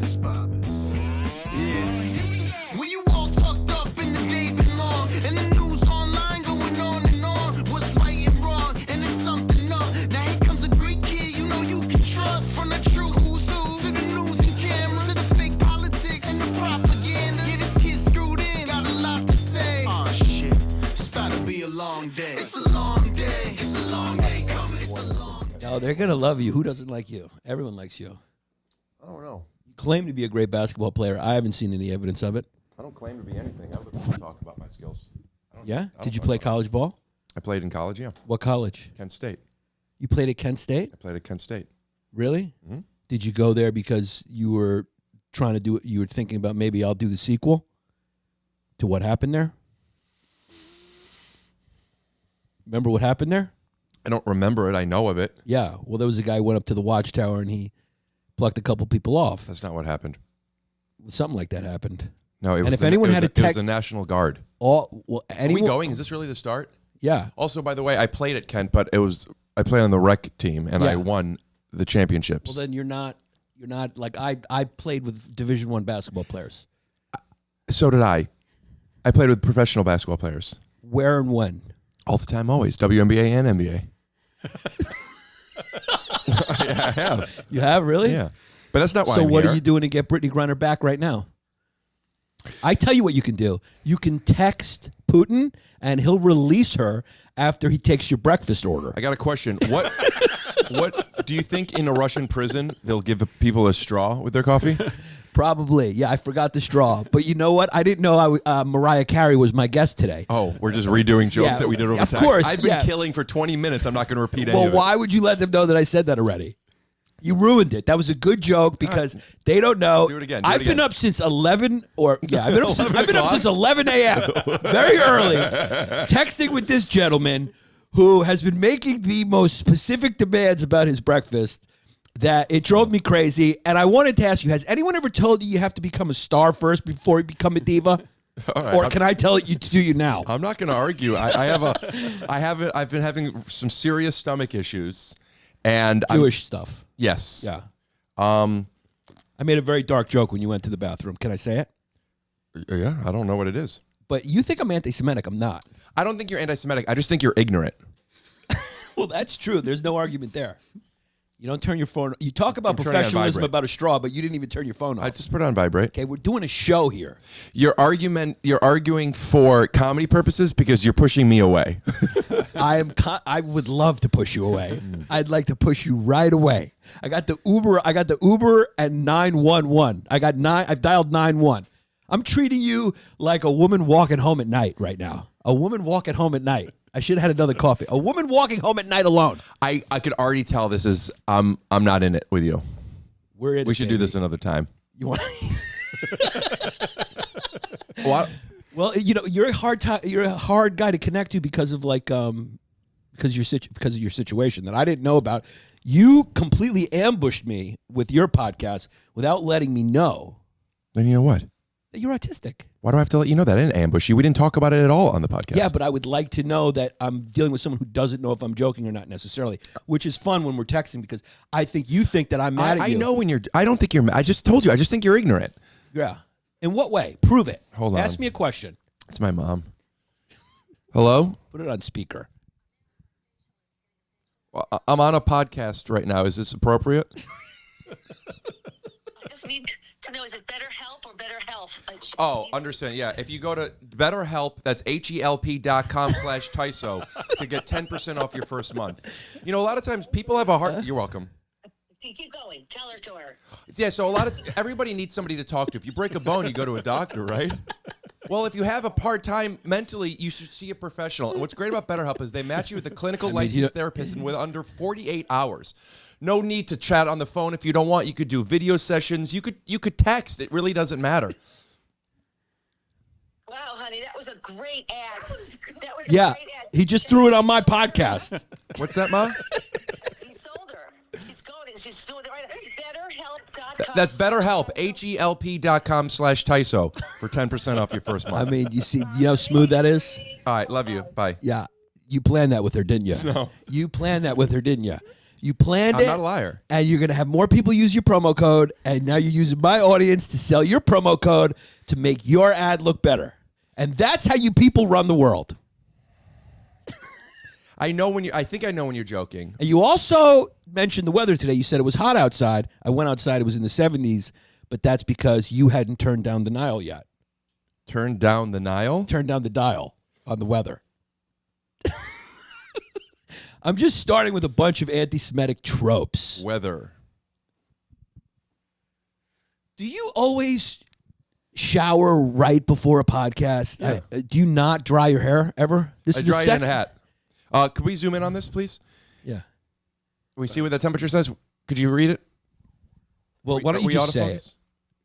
Yannis Pappas. Yeah. When you all tucked up in the day belong, and the news online going on and on, what's right and wrong, and there's something up. Now here comes a great kid you know you can trust. From the true who's who, to the news and cameras, to the fake politics and the propaganda. Yeah, this kid screwed in, got a lot to say. Oh shit, it's about to be a long day. It's a long day, it's a long day coming, it's a long day. No, they're going to love you. Who doesn't like you? Everyone likes you. I don't know. You claim to be a great basketball player. I haven't seen any evidence of it. I don't claim to be anything. I would talk about my skills. Yeah? Did you play college ball? I played in college, yeah. What college? Kent State. You played at Kent State? I played at Kent State. Really? Mm-hmm. Did you go there because you were trying to do it? You were thinking about maybe I'll do the sequel to what happened there? Remember what happened there? I don't remember it. I know of it. Yeah. Well, there was a guy who went up to the watchtower and he plucked a couple people off. That's not what happened. Something like that happened. No, it And was if anyone had a it was the National Guard. Well, Are anyone, we going? Is this really the start? Yeah. Also, by the way, I played at Kent, but I played on the rec team and Yeah. I won the championships. Well, then you're not like I played with Division I basketball players. So did I. I played with professional basketball players. Where and when? All the time, always. WNBA and NBA. I have. You have, really? Yeah. But that's not why So I'm what here. are you doing to get Brittany Griner back right now? I tell you what you can do. You can text Putin, and he'll release her after he takes your breakfast order. I got a question. What do you think in a Russian prison they'll give people a straw with their coffee? Probably. Yeah, I forgot the straw. But you know what? I didn't know Mariah Carey was my guest today. Oh, we're just redoing jokes Yeah, that we did over of text. course, I've been yeah. killing for 20 minutes. I'm not going to repeat any Well, of it. why would you let them know that I said that already? You ruined it. That was a good joke because they don't know. Do it again. I've been up since 11 I've been up since 11 a.m. Very early, texting with this gentleman who has been making the most specific demands about his breakfast that it drove me crazy. And I wanted to ask you, has anyone ever told you have to become a star first before you become a diva? All right, Or can I tell it you to you now? I'm not going to argue. I've been having some serious stomach issues, and Jewish stuff. Yes. Yeah. I made a very dark joke when you went to the bathroom. Can I say it? Yeah. I don't know what it is. But you think I'm anti-Semitic. I'm not. I don't think you're anti-Semitic. I just think you're ignorant. Well, that's true. There's no argument there. You don't turn your phone. You talk about I'm turning on professionalism vibrate. about a straw, but you didn't even turn your phone off. I just put it on vibrate. Okay, we're doing a show here. You're arguing for comedy purposes because you're pushing me away. I would love to push you away. I'd like to push you right away. I got the Uber and 911. I've dialed 911. I'm treating you like a woman walking home at night right now. A woman walking home at night. I should have had another coffee. A woman walking home at night alone. I could already tell this is I'm not in it with you. We're in. We should do this another time. You want? What? Well, you know, you're a hard guy to connect to because of because of your situation that I didn't know about. You completely ambushed me with your podcast without letting me know Then you know what? that you're autistic. Why do I have to let you know that? I didn't ambush you. We didn't talk about it at all on the podcast. Yeah, but I would like to know that I'm dealing with someone who doesn't know if I'm joking or not necessarily, which is fun when we're texting because I think you think that I'm mad at you. I know when you're. I don't think you're. I just told you. I just think you're ignorant. Yeah. In what way? Prove it. Hold on. Ask me a question. It's my mom. Hello? Put it on speaker. Well, I'm on a podcast right now. Is this appropriate? I just need to know, is it better help or better health? Oh, understand. Yeah. If you go to BetterHelp, that's HELP.com/Tyso to get 10% off your first month. You know, a lot of times people have a hard. You're welcome. Keep going. Tell her to her. Yeah. So everybody needs somebody to talk to. If you break a bone, you go to a doctor, right? Well, if you have a hard time mentally, you should see a professional. And what's great about BetterHelp is they match you with a clinical licensed therapist in with under 48 hours. No need to chat on the phone if you don't want. You could do video sessions. You could text. It really doesn't matter. Wow, honey, that was a great ad. That was Yeah. a great ad. He just threw it on my podcast. What's that, Ma? He sold her. She's going. She's doing it right. BetterHelp.com. That's BetterHelp. HELP.com/Tyso for 10% off your first I month. mean, you know how smooth that is? All right. Love you. Bye. Yeah. You planned that with her, didn't you? No. You planned that with her, didn't you? You planned I'm it. not a liar. And you're going to have more people use your promo code. And now you're using my audience to sell your promo code to make your ad look better. And that's how you people run the world. I know when you. I think I know when you're joking. And you also mentioned the weather today. You said it was hot outside. I went outside. It was in the 70s. But that's because you hadn't turned down the Nile yet. Turn down the Nile? Turn down the dial on the weather. I'm just starting with a bunch of anti-Semitic tropes. Weather. Do you always shower right before a podcast? Yeah. Do you not dry your hair ever? I dry it in a hat. Could we zoom in on this, please? Yeah. Can we see what the temperature says? Could you read it? Well, why don't you just say it?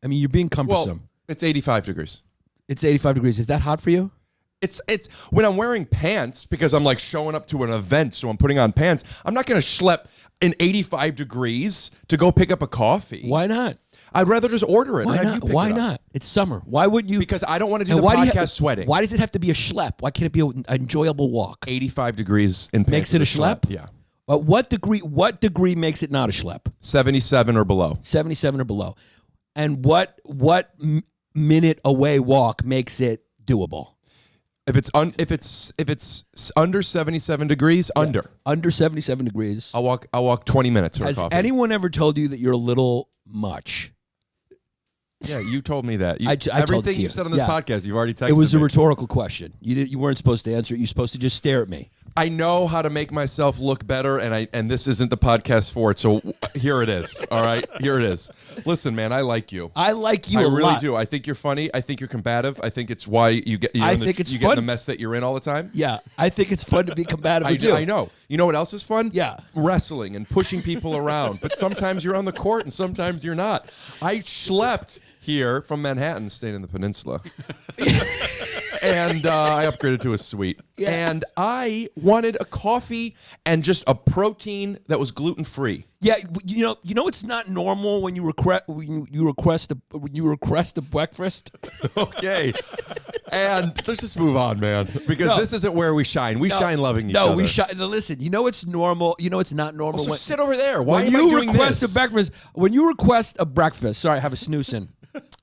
I mean, you're being cumbersome. Well, it's 85 degrees. It's 85 degrees. Is that hot for you? It's when I'm wearing pants because I'm like showing up to an event, so I'm putting on pants. I'm not going to schlep in 85 degrees to go pick up a coffee. Why not? I'd rather just order it. Why and have not? you pick Why it up. not? It's summer. Why wouldn't you? Because I don't want to do And the why do you podcast have- sweating. Why does it have to be a schlep? Why can't it be an enjoyable walk? 85 degrees in pants Makes it is a schlep? Yeah. What degree makes it not a schlep? 77 or below. 77 or below. And what minute away walk makes it doable? If it's under 77 degrees, under. Under 77 degrees. I'll walk 20 minutes for a Has coffee. anyone ever told you that you're a little much? Yeah, you told me that. I told it to everything you. you said on this Yeah. podcast, you've already texted It was a me. rhetorical question. You weren't supposed to answer it. You're supposed to just stare at me. I know how to make myself look better, and this isn't the podcast for it. So here it is. All right, here it is. Listen, man, I like you. I like you I a really lot. do. I think you're funny. I think you're combative. I think it's why you get. I think it's you get in fun. the mess that you're in all the time. Yeah, I think it's fun to be combative with you. I know. You know what else is fun? Yeah. Wrestling and pushing people around. But sometimes you're on the court and sometimes you're not. I schlepped here from Manhattan, staying in the peninsula. And I upgraded to a suite. Yeah. And I wanted a coffee and just a protein that was gluten-free. Yeah, you know, it's not normal when you request a breakfast. Okay. And let's just move on, man. Because No. this isn't where we shine. We shine loving each other. No, we shine. Listen, you know it's normal. You know it's not normal. So when, sit over there. Why when am I you doing request this? a breakfast, when you request a breakfast, sorry, I have a snooze in.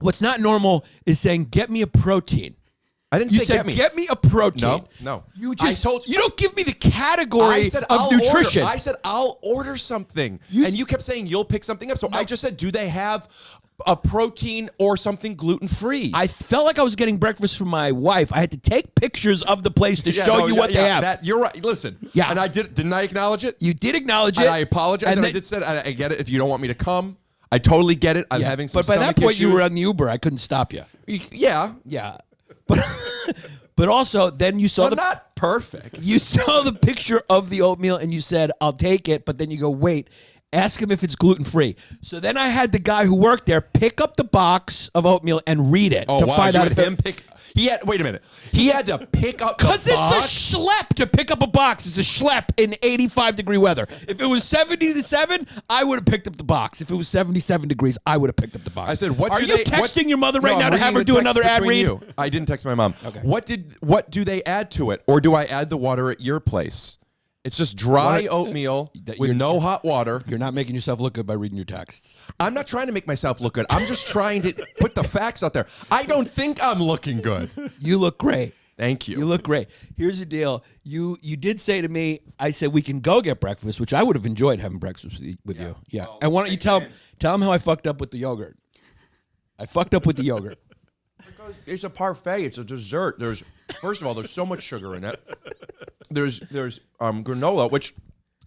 What's not normal is saying, "Get me a protein." I didn't You say said, get me. a protein. No. You just I told you don't give me the category I said, of I'll nutrition. Order. I said, I'll order something. And you kept saying you'll pick something up. So I just said, do they have a protein or something gluten-free? I felt like I was getting breakfast from my wife. I had to take pictures of the place to show you what they have. You're right. Listen. Yeah. And I didn't I acknowledge it? You did acknowledge it. And I apologize. And I then- did say, I get it if you don't want me to come. I totally get it. I'm Yeah, having some but by that stomach point, you issues. were on the Uber. I couldn't stop you. Yeah. Yeah, but but also then you saw I'm the not perfect. you saw the picture of the oatmeal and you said, "I'll take it," but then you go, "Wait, ask him if it's gluten free." So then I had the guy who worked there pick up the box of oatmeal and read it to find out if him pick. He had. Wait a minute. He had to pick up the because it's box? a schlep to pick up a box. It's a schlep in 85-degree weather. If it was 77, I would have picked up the box. If it was 77 degrees, I would have picked up the box. I said, "What are do you they, texting what, your mother right No, now I'm to have reading her the do text another ad between read?" you. I didn't text my mom. Okay. What do they add to it, or do I add the water at your place? It's just dry oatmeal with no hot water. You're not making yourself look good by reading your texts. I'm not trying to make myself look good. I'm just trying to put the facts out there. I don't think I'm looking good. You look great. Thank you. You look great. Here's the deal. You did say to me, I said we can go get breakfast, which I would have enjoyed having breakfast with you. Yeah. And why don't you tell him how I fucked up with the yogurt? I fucked up with the yogurt. It's a parfait. It's a dessert. First of all, there's so much sugar in it. There's granola, which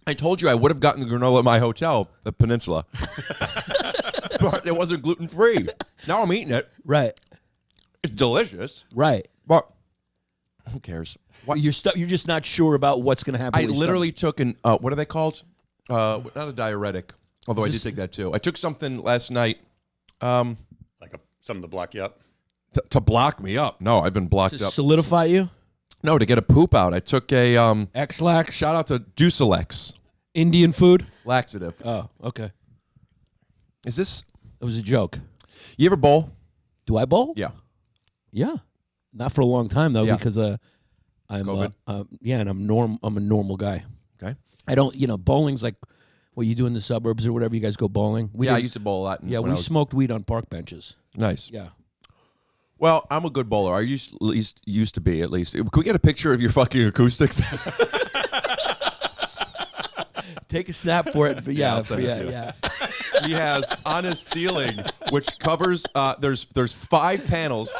I told you I would have gotten the granola at my hotel, the Peninsula, but it wasn't gluten free. Now I'm eating it. Right. It's delicious, Right. but who cares? You're just not sure about what's going to happen. I with your literally took an what are they called? Not a diuretic, although I did take that too. I took something last night. Like something to block you up. To block me up. No, I've been blocked stomach. up. Solidify you? No, to get a poop out. I took a X-Lax? shout out to Ducelex Indian food? laxative. Oh, okay. Is this? It was a joke. You ever bowl? Do I bowl? Yeah. Yeah. Not for a long time, though, Yeah. because I'm COVID? and I'm a normal guy. Okay. I don't, bowling's like What you do in the suburbs or whatever? You guys go bowling? I didn't- used to bowl a lot. Yeah, when we I was smoked weed on park benches. nice. Yeah. Well, I'm a good bowler. I used to be at least. Can we get a picture of your fucking acoustics? Take a snap for it. But I'll send it to you. yeah. He has on his ceiling, which covers. There's 5 panels,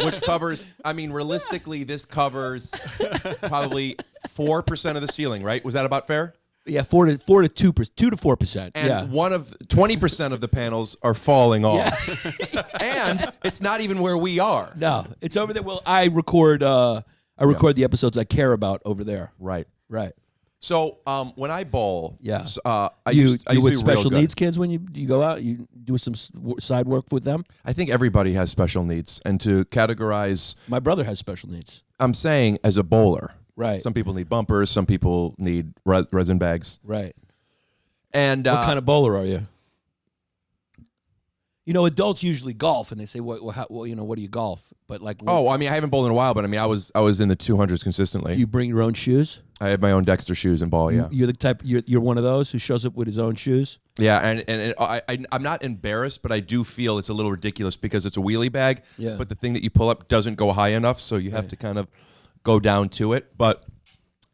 which covers. I mean, realistically, this covers probably 4% of the ceiling. Right? Was that about fair? Yeah, 2 to 4%. And Yeah. 20% of the panels are falling off, and it's not even where we are. No, it's over there. Well, I record the episodes I care about over there. Right. Right. So when I bowl, Yeah. I You used to with be real special good. needs kids when you go out? You do some side work with them? I think everybody has special needs, and to categorize, My brother has special needs. I'm saying as a bowler, Right. Some people need bumpers, some people need resin bags, Right. and What kind of bowler are you? You know, adults usually golf, and they say, "What do you golf?" But like, Oh, I mean, I haven't bowled in a while, but I mean, I was in the 200s consistently. do you bring your own shoes? I have my own Dexter shoes and ball. Yeah, You're the type. You're one of those who shows up with his own shoes. yeah, and I'm not embarrassed, but I do feel it's a little ridiculous because it's a wheelie bag. Yeah. But the thing that you pull up doesn't go high enough, so you have to kind of go down to it. But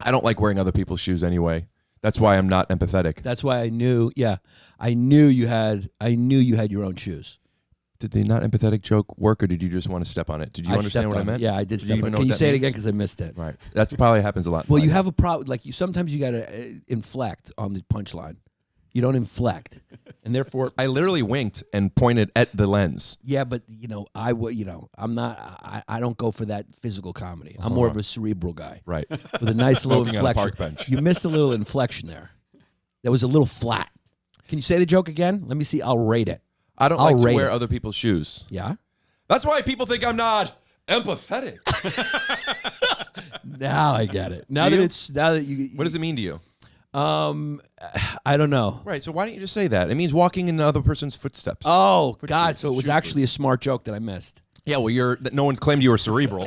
I don't like wearing other people's shoes anyway. That's why I'm not empathetic. That's why I knew. Yeah, I knew you had your own shoes. Did the not empathetic joke work, or did you just want to step on it? Did you understand stepped what I on meant? it. Yeah, I did Do you step even on it. know Can what you that say it means? again? Because I missed it. Right. That probably happens a lot. Well, you have a problem. Like sometimes you got to inflect on the punchline. You don't inflect, and therefore, I literally winked and pointed at the lens. yeah. But I'm not. I don't go for that physical comedy. I'm more of a cerebral guy. Right. With a nice little Smoking on a inflection. park bench. You missed a little inflection there. That was a little flat. Can you say the joke again? Let me see. I'll rate it. I don't I'll like to rate wear it. other people's shoes. Yeah. That's why people think I'm not empathetic. Now I get it. Now Do that you? you. What does it mean to you? I don't know. Right. So why don't you just say that? It means walking in another person's footsteps. Oh Put God! your So it was shoe actually a smart joke that I missed. Yeah. Well, no one claimed you were cerebral.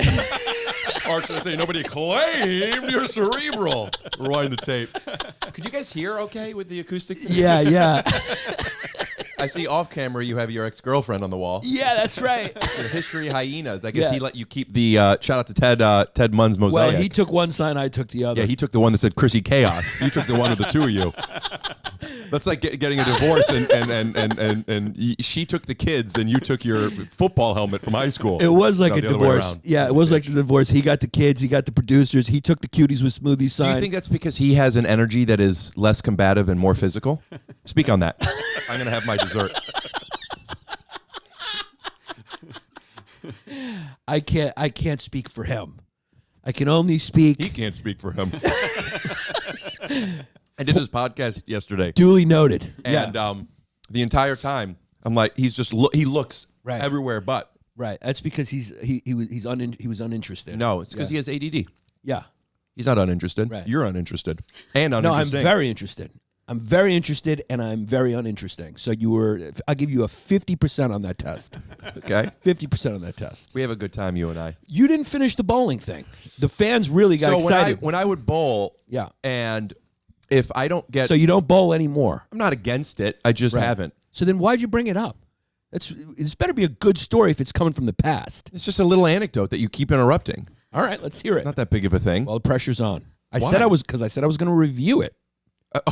Or should I say, nobody claimed you're cerebral. Rewind the tape. Could you guys hear okay with the acoustics? Yeah. I see off camera you have your ex-girlfriend on the wall. Yeah, that's right. The history hyenas. I guess Yeah. he let you keep the shout out to Ted Munn's mosaic. Well, he took one sign, I took the other. Yeah, he took the one that said Chrissy Chaos. You took the one of the two of you. That's like getting a divorce, and she took the kids, and you took your football helmet from high school. It was like No, a the other way divorce. around. Yeah, it was like the divorce. He got the kids, he got the producers, he took the cuties with smoothie Do sign. you think that's because he has an energy that is less combative and more physical? Speak on that. I'm going to have my dessert. I can't speak for him. I can only speak. He can't speak for him. I did this podcast yesterday. Duly noted. And yeah. The entire time, I'm like, he looks Right. everywhere but. Right. That's because he was uninterested. No, it's because he has ADD. Yeah. He's not uninterested. Right. You're uninterested. And No, I'm uninteresting. very interested. I'm very interested, and I'm very uninteresting. So I'll give you a 50% on that test. Okay. 50% on that test. We have a good time, you and I. You didn't finish the bowling thing. The fans really got excited. When I would bowl, Yeah. and if I don't get, So you don't bowl anymore. I'm not against it. I just Right. haven't. So then why'd you bring it up? It's better be a good story if it's coming from the past. It's just a little anecdote that you keep interrupting. All right, let's hear It's it. not that big of a thing. Well, the pressure's on. I Why? said I was going to review it.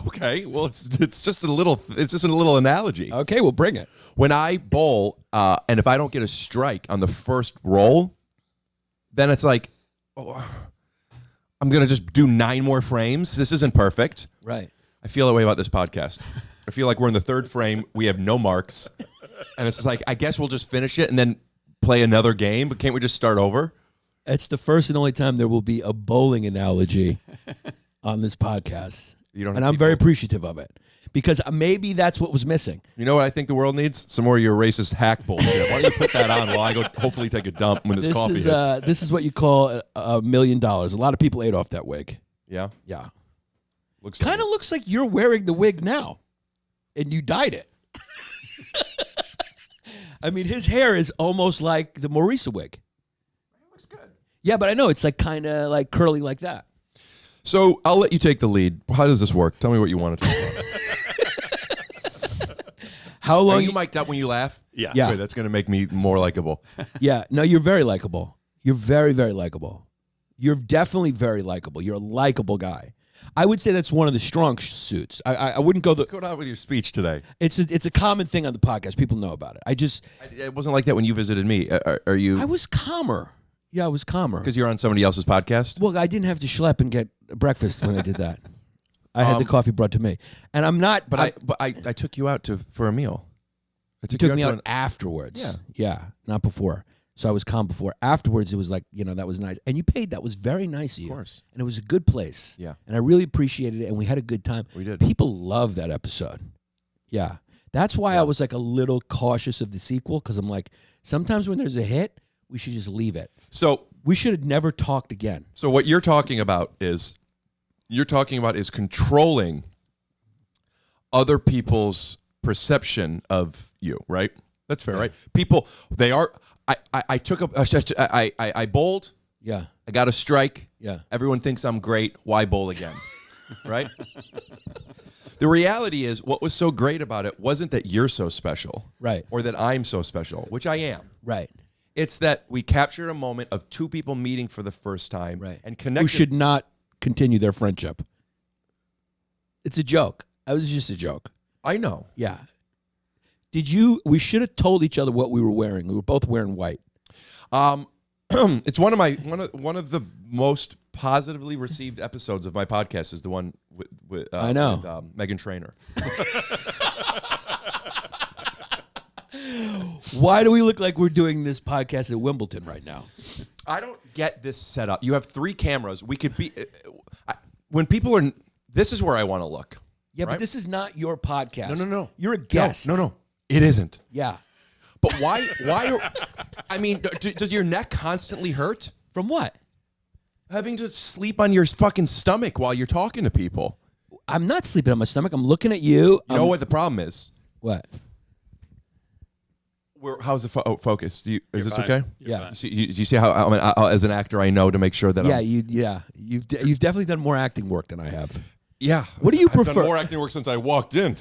Okay. Well, it's just a little analogy. Okay, well, bring it. When I bowl, and if I don't get a strike on the first roll, then it's like, oh, I'm gonna just do 9 more frames. This isn't perfect. Right. I feel that way about this podcast. I feel like we're in the 3rd frame. We have no marks, and it's just like, I guess we'll just finish it and then play another game. But can't we just start over? It's the first and only time there will be a bowling analogy on this podcast. You don't have And I'm people- very appreciative of it. Because maybe that's what was missing. You know what I think the world needs? Some more of your racist hack bullshit. Why don't you put that on while I go hopefully take a dump when this coffee hits? This is what you call $1 million. A lot of people ate off that wig. Yeah? Yeah. Looks Kind of looks like you're wearing the wig now. And you dyed it. I mean, his hair is almost like the Maurice wig. It looks good. Yeah, but I know it's like kind of like curly like that. So I'll let you take the lead. How does this work? Tell me what you want to talk about. How long? Are you mic'd up when you laugh? Yeah. Yeah. Good, that's going to make me more likable. Yeah. No, you're very likable. You're very, very likable. You're definitely very likable. You're a likable guy. I would say that's one of the strong suits. I wouldn't go Go down with your speech today. It's a common thing on the podcast. People know about it. It wasn't like that when you visited me. Are you? I was calmer. Yeah, I was calmer. Because you're on somebody else's podcast? Well, I didn't have to schlep and get breakfast when I did that. I had the coffee brought to me, and I'm not. But I took you out for a meal. I You took me out afterwards. Yeah. Yeah, not before. So I was calm before. Afterwards, it was like, that was nice. And you paid. That was very nice of you. Of course. And it was a good place. Yeah. And I really appreciated it, and we had a good time. We did. People loved that episode. Yeah. That's why I was like a little cautious of the sequel, because I'm like, sometimes when there's a hit, we should just leave it. So We should have never talked again. So what you're talking about is controlling other people's perception of you, right? That's fair, right? People, they are. I bowled. Yeah. I got a strike. Yeah. Everyone thinks I'm great. Why bowl again? Right? The reality is, what was so great about it wasn't that you're so special, Right. or that I'm so special, which I am. Right. It's that we captured a moment of two people meeting for the first time, Right. and connected. Who should not continue their friendship. It's a joke. It was just a joke. I know. Yeah. We should have told each other what we were wearing. We were both wearing white. It's one of the most positively received episodes of my podcast is the one with I know. with, Megan Trainor. Why do we look like we're doing this podcast at Wimbledon right now? I don't get this setup. You have 3 cameras. We could be when people are. This is where I want to look. Yeah, right? but this is not your podcast. No. You're a guest. No. It isn't. Yeah. But why? I mean, does your neck constantly hurt? From what? Having to sleep on your fucking stomach while you're talking to people. I'm not sleeping on my stomach. I'm looking at you. You know what the problem is? What? How's the focus? Is this fine. okay? You're Yeah. fine. You see how I mean, as an actor, I know to make sure that. You've definitely done more acting work than I have. Yeah. What do you I've prefer? done more acting work since I walked in.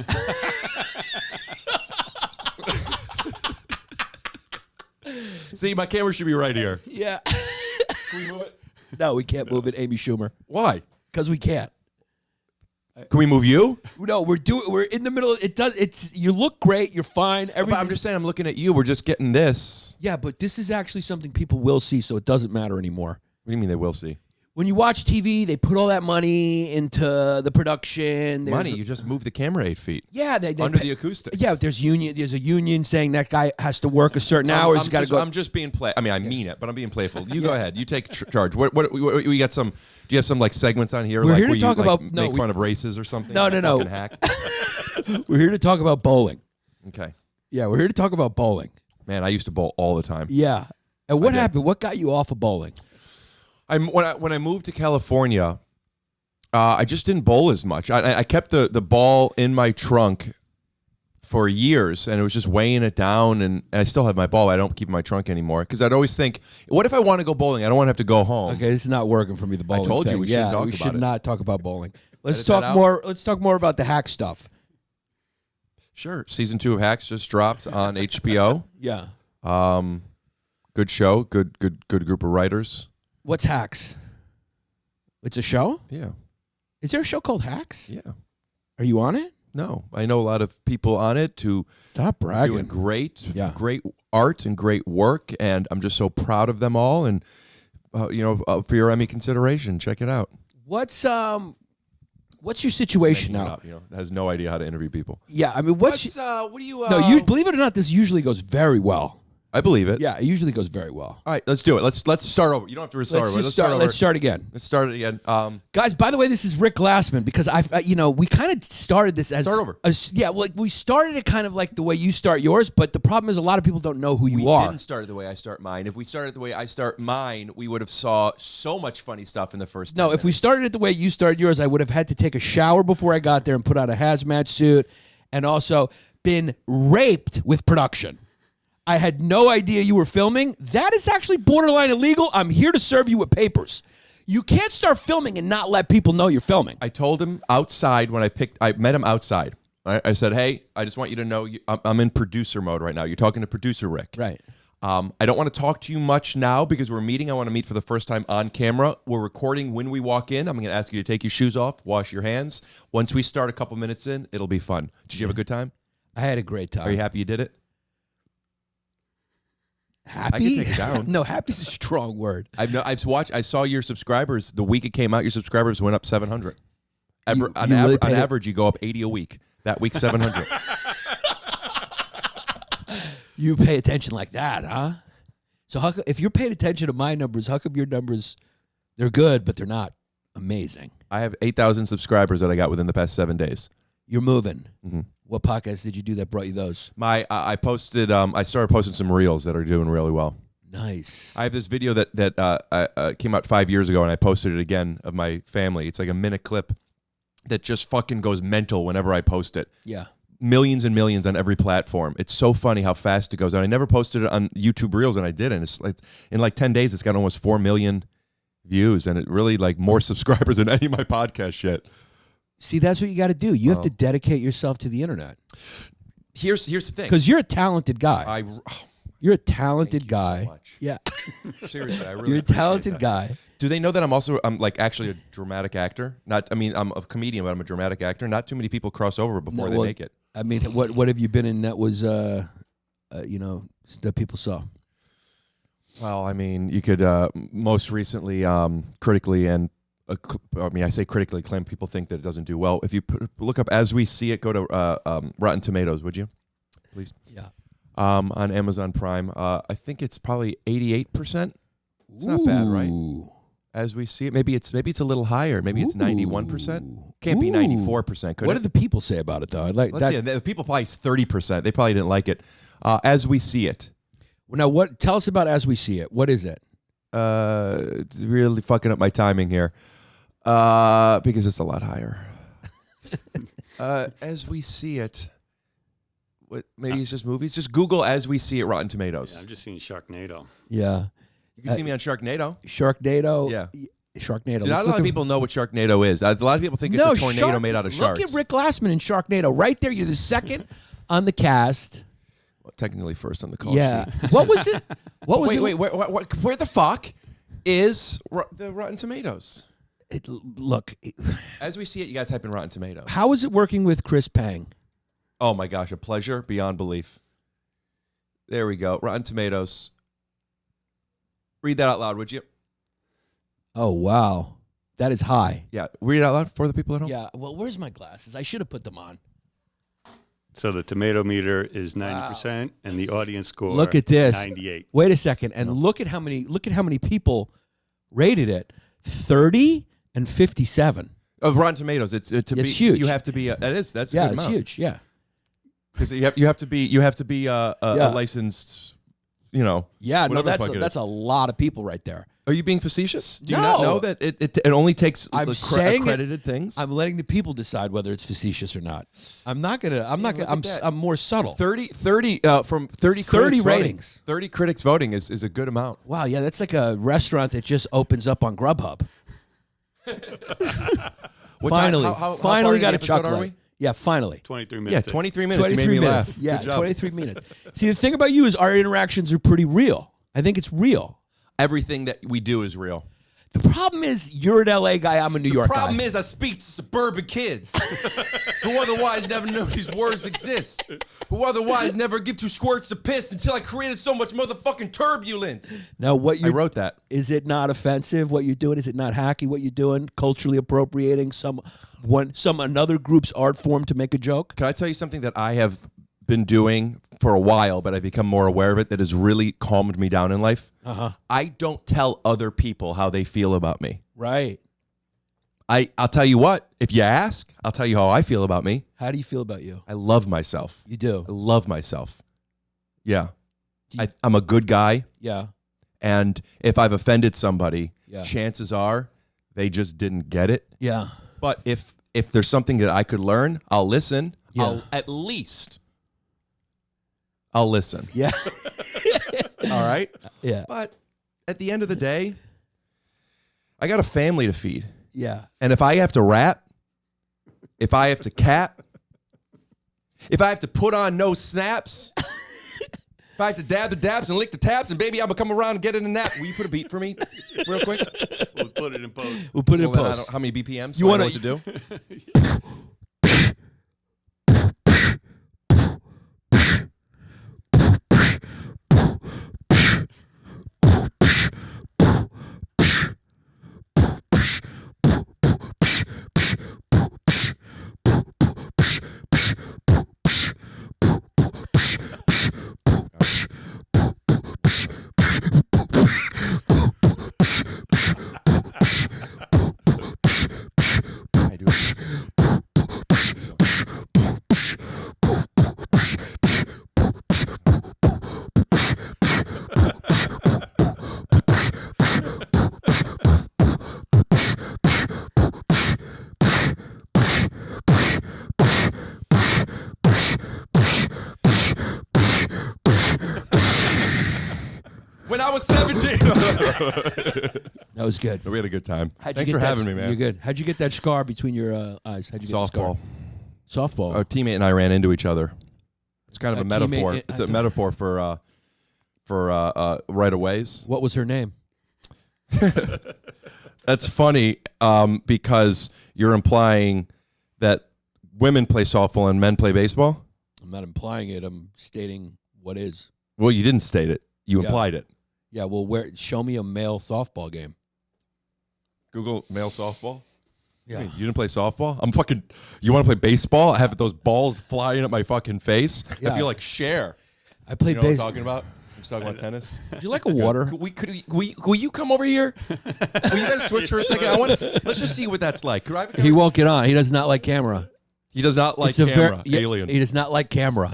See, my camera should be right here. Yeah. Can we move it? No, we can't move it, Amy Schumer, Why? because we can't. Can we move you? No, we're in the middle. You look great. You're fine. But Everything. I'm just saying, I'm looking at you. We're just getting this. Yeah, but this is actually something people will see, so it doesn't matter anymore. What do you mean they will see? When you watch TV, they put all that money into the production. There's Money. You just move the camera 8 feet. Yeah, they Under pay- the acoustics. Yeah, there's a union saying that guy has to work a certain hours. He's got to go. I'm just being play. I mean, I mean it, but I'm being playful. You go ahead. You take charge. What we got some? Do you have some like segments on here? We're like here to where talk you, about- like, no, make we- fun of races or something. No, no, no. Fucking hack. We're here to talk about bowling. Okay, Yeah, we're here to talk about bowling. man. I used to bowl all the time. Yeah. And what did. happened? What got you off of bowling? When I moved to California, I just didn't bowl as much. I kept the ball in my trunk for years, and it was just weighing it down. And I still have my ball. I don't keep it in my trunk anymore because I'd always think, what if I want to go bowling? I don't want to have to go home. Okay, this is not working for me. The bowling. told you thing. we shouldn't talk we about should it. not talk about bowling. Let's Edit that talk out. more. Let's talk more about the hack stuff. Sure. Season 2 of Hacks just dropped on HBO. Yeah. Good show. Good group of writers. What's Hacks? It's a show? Yeah. Is there a show called Hacks? Yeah. Are you on it? No, I know a lot of people on it who Stop doing bragging. great, Yeah. great art and great work, and I'm just so proud of them all. And for your Emmy consideration, check it out. What's your situation Making it now? up, has no idea how to interview people. Yeah, I mean, what do you? No, you believe it or not, this usually goes very well. I believe it. Yeah, it usually goes very well. All right, let's do it. Let's start over. You don't have to restart. Let's start. over. Let's start again, Let's start it again. guys. By the way, this is Rick Glassman because we kind of started this as Start over. We started it kind of like the way you start yours, but the problem is a lot of people don't know who you We are. didn't start it the way I start mine. If we started the way I start mine, we would have saw so much funny stuff in the first. No, 10 if we minutes. started it the way you started yours, I would have had to take a shower before I got there and put on a hazmat suit and also been raped with production. I had no idea you were filming. That is actually borderline illegal. I'm here to serve you with papers. You can't start filming and not let people know you're filming. I told him outside when I met him outside. I said, hey, I just want you to know I'm in producer mode right now. You're talking to producer Rick. Right. I don't want to talk to you much now because we're meeting. I want to meet for the first time on camera. We're recording when we walk in. I'm going to ask you to take your shoes off, wash your hands. Once we start a couple minutes in, it'll be fun. Did you have a good time? I had a great time. Are you happy you did it? Happy? I can take it down. No, happy's a strong word. I saw your subscribers the week it came out. Your subscribers went up 700. On really average, you go up 80 a week. That week, 700. You pay attention like that, huh? So if you're paying attention to my numbers, how come your numbers, they're good, but they're not amazing? I have 8,000 subscribers that I got within the past 7 days. You're moving. Mm-hmm. What podcast did you do that brought you those? I posted. I started posting some reels that are doing really well. Nice. I have this video that came out 5 years ago, and I posted it again of my family. It's like a minute clip that just fucking goes mental whenever I post it. Yeah. Millions and millions on every platform. It's so funny how fast it goes. And I never posted it on YouTube Reels, and I didn't. It's like in like 10 days, it's got almost 4 million views, and it really like more subscribers than any of my podcast shit. See, that's what you got to do. You have to dedicate yourself to the internet. Here's the thing. Because you're a talented guy. You're a talented Thank guy. you so much. Yeah. Seriously, I really You're a appreciate talented that. guy. Do they know that I'm like actually a dramatic actor? I'm a comedian, but I'm a dramatic actor. Not too many people cross over before they make it. I mean, what have you been in that was, that people saw? Well, I mean, you could most recently critically and I say critically acclaimed. People think that it doesn't do well. If you look up As We See It, go to Rotten Tomatoes, would you, please? Yeah. On Amazon Prime, I think it's probably 88%. It's not bad, right? As We See It, maybe it's a little higher. Maybe it's 91%. Can't be 94%. What did the people say about it though? I'd like Let's see. The people probably 30%. They probably didn't like it. As We See It. Now, tell us about As We See It. What is it? It's really fucking up my timing here, because it's a lot higher. As We See It. What? Maybe it's just movies. Just Google As We See It Rotten Tomatoes. Yeah, I'm just seeing Sharknado. Yeah. You can see me on Sharknado. Sharknado. Yeah. Sharknado. Not a lot of people know what Sharknado is. A lot of people think it's a tornado made out of sharks. Look at Rick Glassman in Sharknado. Right there. You're the second on the cast. Well, technically first on the call Yeah. sheet. What was it? What was it? Wait. Where the fuck is the Rotten Tomatoes? Look. As We See It, you got to type in Rotten Tomatoes. How is it working with Chris Pang? Oh my gosh, a pleasure beyond belief. There we go. Rotten Tomatoes. Read that out loud, would you? Oh, wow. That is high. Yeah, read it out loud for the people at home. Yeah. Well, where's my glasses? I should have put them on. So the tomato meter is 90%, and the audience score. Look at this. 98. Wait a second, and look at how many people rated it. 30 and 57. Of Rotten Tomatoes, it's huge. You have to be. That's a Yeah, good it's amount. huge. Yeah. Because you have to be a licensed. You know. Yeah. No, whatever the fuck it that's is. a lot of people right there. Are you being facetious? Do you No. not know that it only takes I'm saying accredited things? I'm letting the people decide whether it's facetious or not. I'm not gonna. I'm more subtle. 30 from 30 critics ratings. Voting, 30 critics voting is a good amount. Wow. Yeah, that's like a restaurant that just opens up on Grubhub. Finally far got a into the episode chuckle. are we? Yeah, finally. 23 Yeah, minutes. 23 minutes. You made 23 me minutes. laugh. Yeah, Good job. 23 minutes. See, the thing about you is our interactions are pretty real. I think it's real. Everything that we do is real. The problem is you're an LA guy, I'm a New York guy. The problem is I speak to suburban kids who otherwise never knew these words exist, who otherwise never give two squirts of piss until I created so much motherfucking turbulence. Now, what you I wrote that. Is it not offensive what you're doing? Is it not hacky what you're doing? Culturally appropriating some another group's art form to make a joke? Can I tell you something that I have been doing for a while, but I've become more aware of it, that has really calmed me down in life? I don't tell other people how they feel about me. Right. I'll tell you what, if you ask, I'll tell you how I feel about me. How do you feel about you? I love myself. You do. I love myself. Yeah. I'm a good guy. Yeah. And if I've offended somebody, Yeah. chances are they just didn't get it. Yeah. But if there's something that I could learn, I'll listen. Yeah. I'll listen. Yeah. All right? Yeah. But at the end of the day, I got a family to feed. Yeah. And if I have to rap, if I have to cap, If I have to put on no snaps, if I have to dab the dabs and lick the tabs, and baby, I'm gonna come around and get in a nap. Will you put a beat for me, real quick? We'll put it in post. We'll put it in Well, then I post. don't- how many BPMs? You So I wanna- know what to do? I do it. When I was 17. That was good. We had a good time. How'd you Thanks get for that- having me, man. You're good. How'd you get that scar between your eyes? How'd you get the scar? Softball. Softball. Our teammate and I ran into each other. It's kind of A a metaphor. teammate- It's a metaphor for right-of-ways. What was her name? That's funny because you're implying that women play softball and men play baseball. I'm not implying it. I'm stating what is. Well, you didn't state it. You Yeah. implied it. Yeah, well, show me a male softball game. Google male softball. Yeah. You didn't play softball? I'm fucking. You want to play baseball? I have those balls flying at my fucking face. Yeah. I feel like Cher. I played You know what I'm baseball. talking about? I'm just talking about tennis. Would you like a water? Will you come over here? Will you guys switch for a second? I want to. Let's just see what that's like. Could I have a He won't get on. He does not like camera. He does not like It's a camera. yeah, Alien. He does not like camera.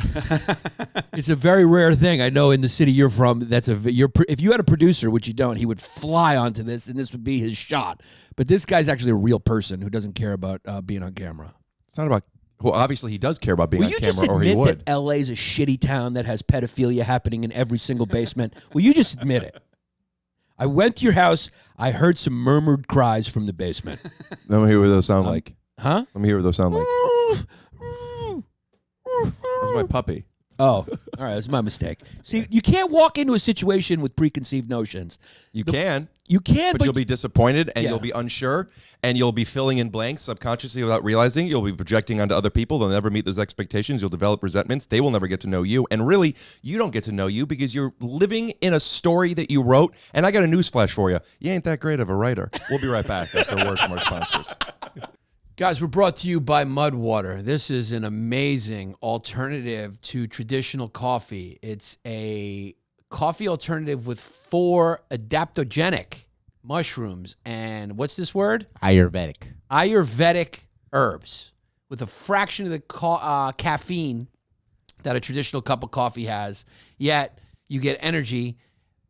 It's a very rare thing. I know in the city you're from, if you had a producer, which you don't, he would fly onto this, and this would be his shot. But this guy's actually a real person who doesn't care about being on camera. It's not about. Well, obviously he does care about being Will on you camera, just or he admit would. that LA's a shitty town that has pedophilia happening in every single basement? Will you just admit it? I went to your house. I heard some murmured cries from the basement. Let me hear what those sound like. Huh? Let me hear what those sound like. That's my puppy. Oh, all right. That's my mistake. See, you can't walk into a situation with preconceived notions. You can, You can, but you'll be disappointed and Yeah. you'll be unsure and you'll be filling in blanks subconsciously without realizing. You'll be projecting onto other people. They'll never meet those expectations. You'll develop resentments. They will never get to know you. And really, you don't get to know you because you're living in a story that you wrote. And I got a news flash for you. You ain't that great of a writer. We'll be right back after a word from our sponsors. Guys, we're brought to you by Mudwater. This is an amazing alternative to traditional coffee. It's a coffee alternative with 4 adaptogenic mushrooms and what's this word? Ayurvedic herbs with a fraction of the caffeine that a traditional cup of coffee has. Yet you get energy,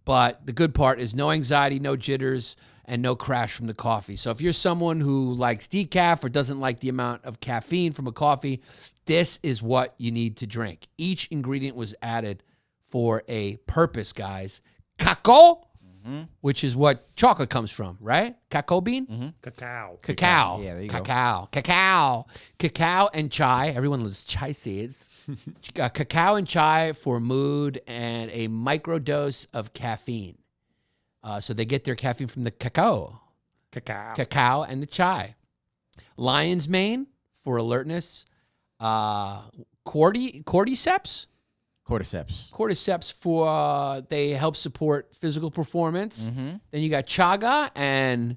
but the good part is no anxiety, no jitters, and no crash from the coffee. So if you're someone who likes decaf or doesn't like the amount of caffeine from a coffee, this is what you need to drink. Each ingredient was added for a purpose, guys. Cacao, which is what chocolate comes from, right? Cacao bean? Cacao. Cacao. Yeah, there you go. Cacao and chai. Everyone loves chai seeds. Cacao and chai for mood and a microdose of caffeine. So they get their caffeine from the cacao and the chai. Lion's mane for alertness. Cordyceps for they help support physical performance. Then you got chaga and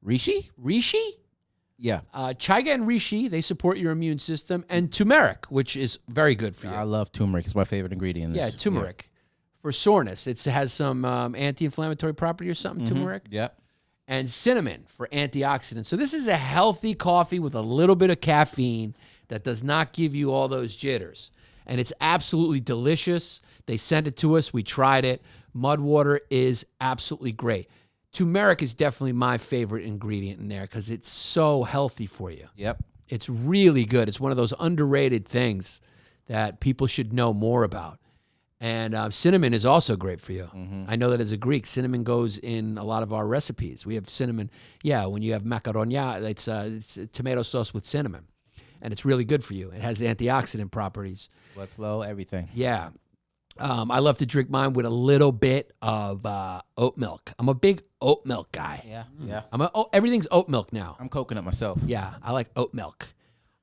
Rishi? Yeah. chaga and reishi, they support your immune system, and turmeric, which is very good for you. I love turmeric. It's my favorite ingredient. in Yeah, this. turmeric for soreness. It has some anti-inflammatory property or something. Turmeric. Yeah. And cinnamon for antioxidants. So this is a healthy coffee with a little bit of caffeine that does not give you all those jitters. And it's absolutely delicious. They sent it to us. We tried it. Mudwater is absolutely great. Turmeric is definitely my favorite ingredient in there because it's so healthy for you. Yep. It's really good. It's one of those underrated things that people should know more about. And cinnamon is also great for you. I know that as a Greek, cinnamon goes in a lot of our recipes. We have cinnamon. Yeah, when you have macaronia, it's tomato sauce with cinnamon. and it's really good for you. It has antioxidant properties. Blood flow, everything. Yeah. I love to drink mine with a little bit of oat milk. I'm a big oat milk guy. Yeah. Everything's oat milk now. I'm coconut myself. Yeah, I like oat milk.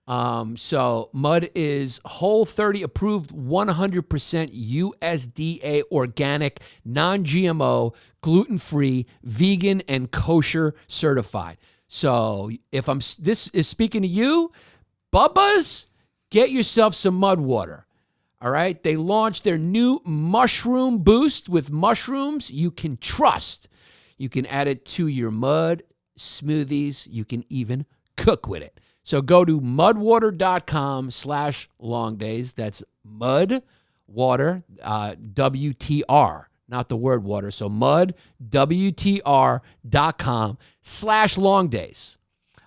So Mud is Whole30 approved, 100% USDA organic, non-GMO, gluten-free, vegan, and kosher certified. So if this is speaking to you, Bubba's, get yourself some Mud water. All right, they launched their new mushroom boost with mushrooms you can trust. You can add it to your mud smoothies. You can even cook with it. So go to mudwater.com/longdays. That's mud water, WTR, not the word water. So mudwtr.com/longdays.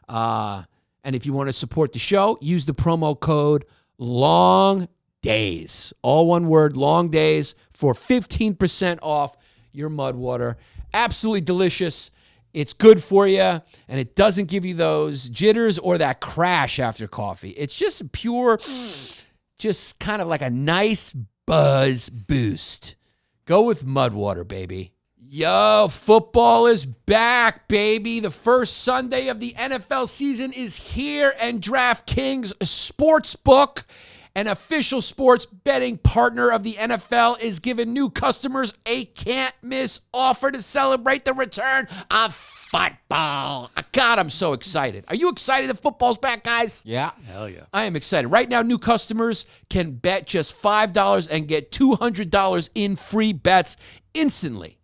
And if you want to support the show, use the promo code LONGDAYS. All one word, Longdays, for 15% off your mud water. Absolutely delicious. It's good for you, and it doesn't give you those jitters or that crash after coffee. It's just pure, just kind of like a nice buzz boost. Go with mud water, baby. Yo, football is back, baby. The first Sunday of the NFL season is here, and DraftKings Sportsbook, an official sports betting partner of the NFL, is giving new customers a can't-miss offer to celebrate the return of football. God, I'm so excited. Are you excited that football's back, guys? Yeah. Hell yeah. I am excited. Right now, new customers can bet just $5 and get $200 in free bets instantly.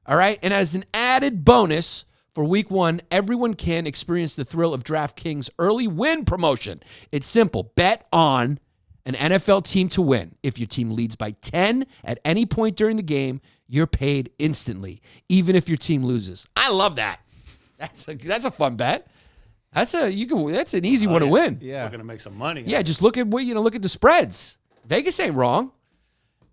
All right? And as an added bonus, for week 1, everyone can experience the thrill of DraftKings early win promotion. It's simple. Bet on an NFL team to win. If your team leads by 10 at any point during the game, you're paid instantly, even if your team loses. I love that. That's a fun bet. That's an easy one to win. Yeah. We're going to make some money. Yeah, just look at look at the spreads. Vegas ain't wrong.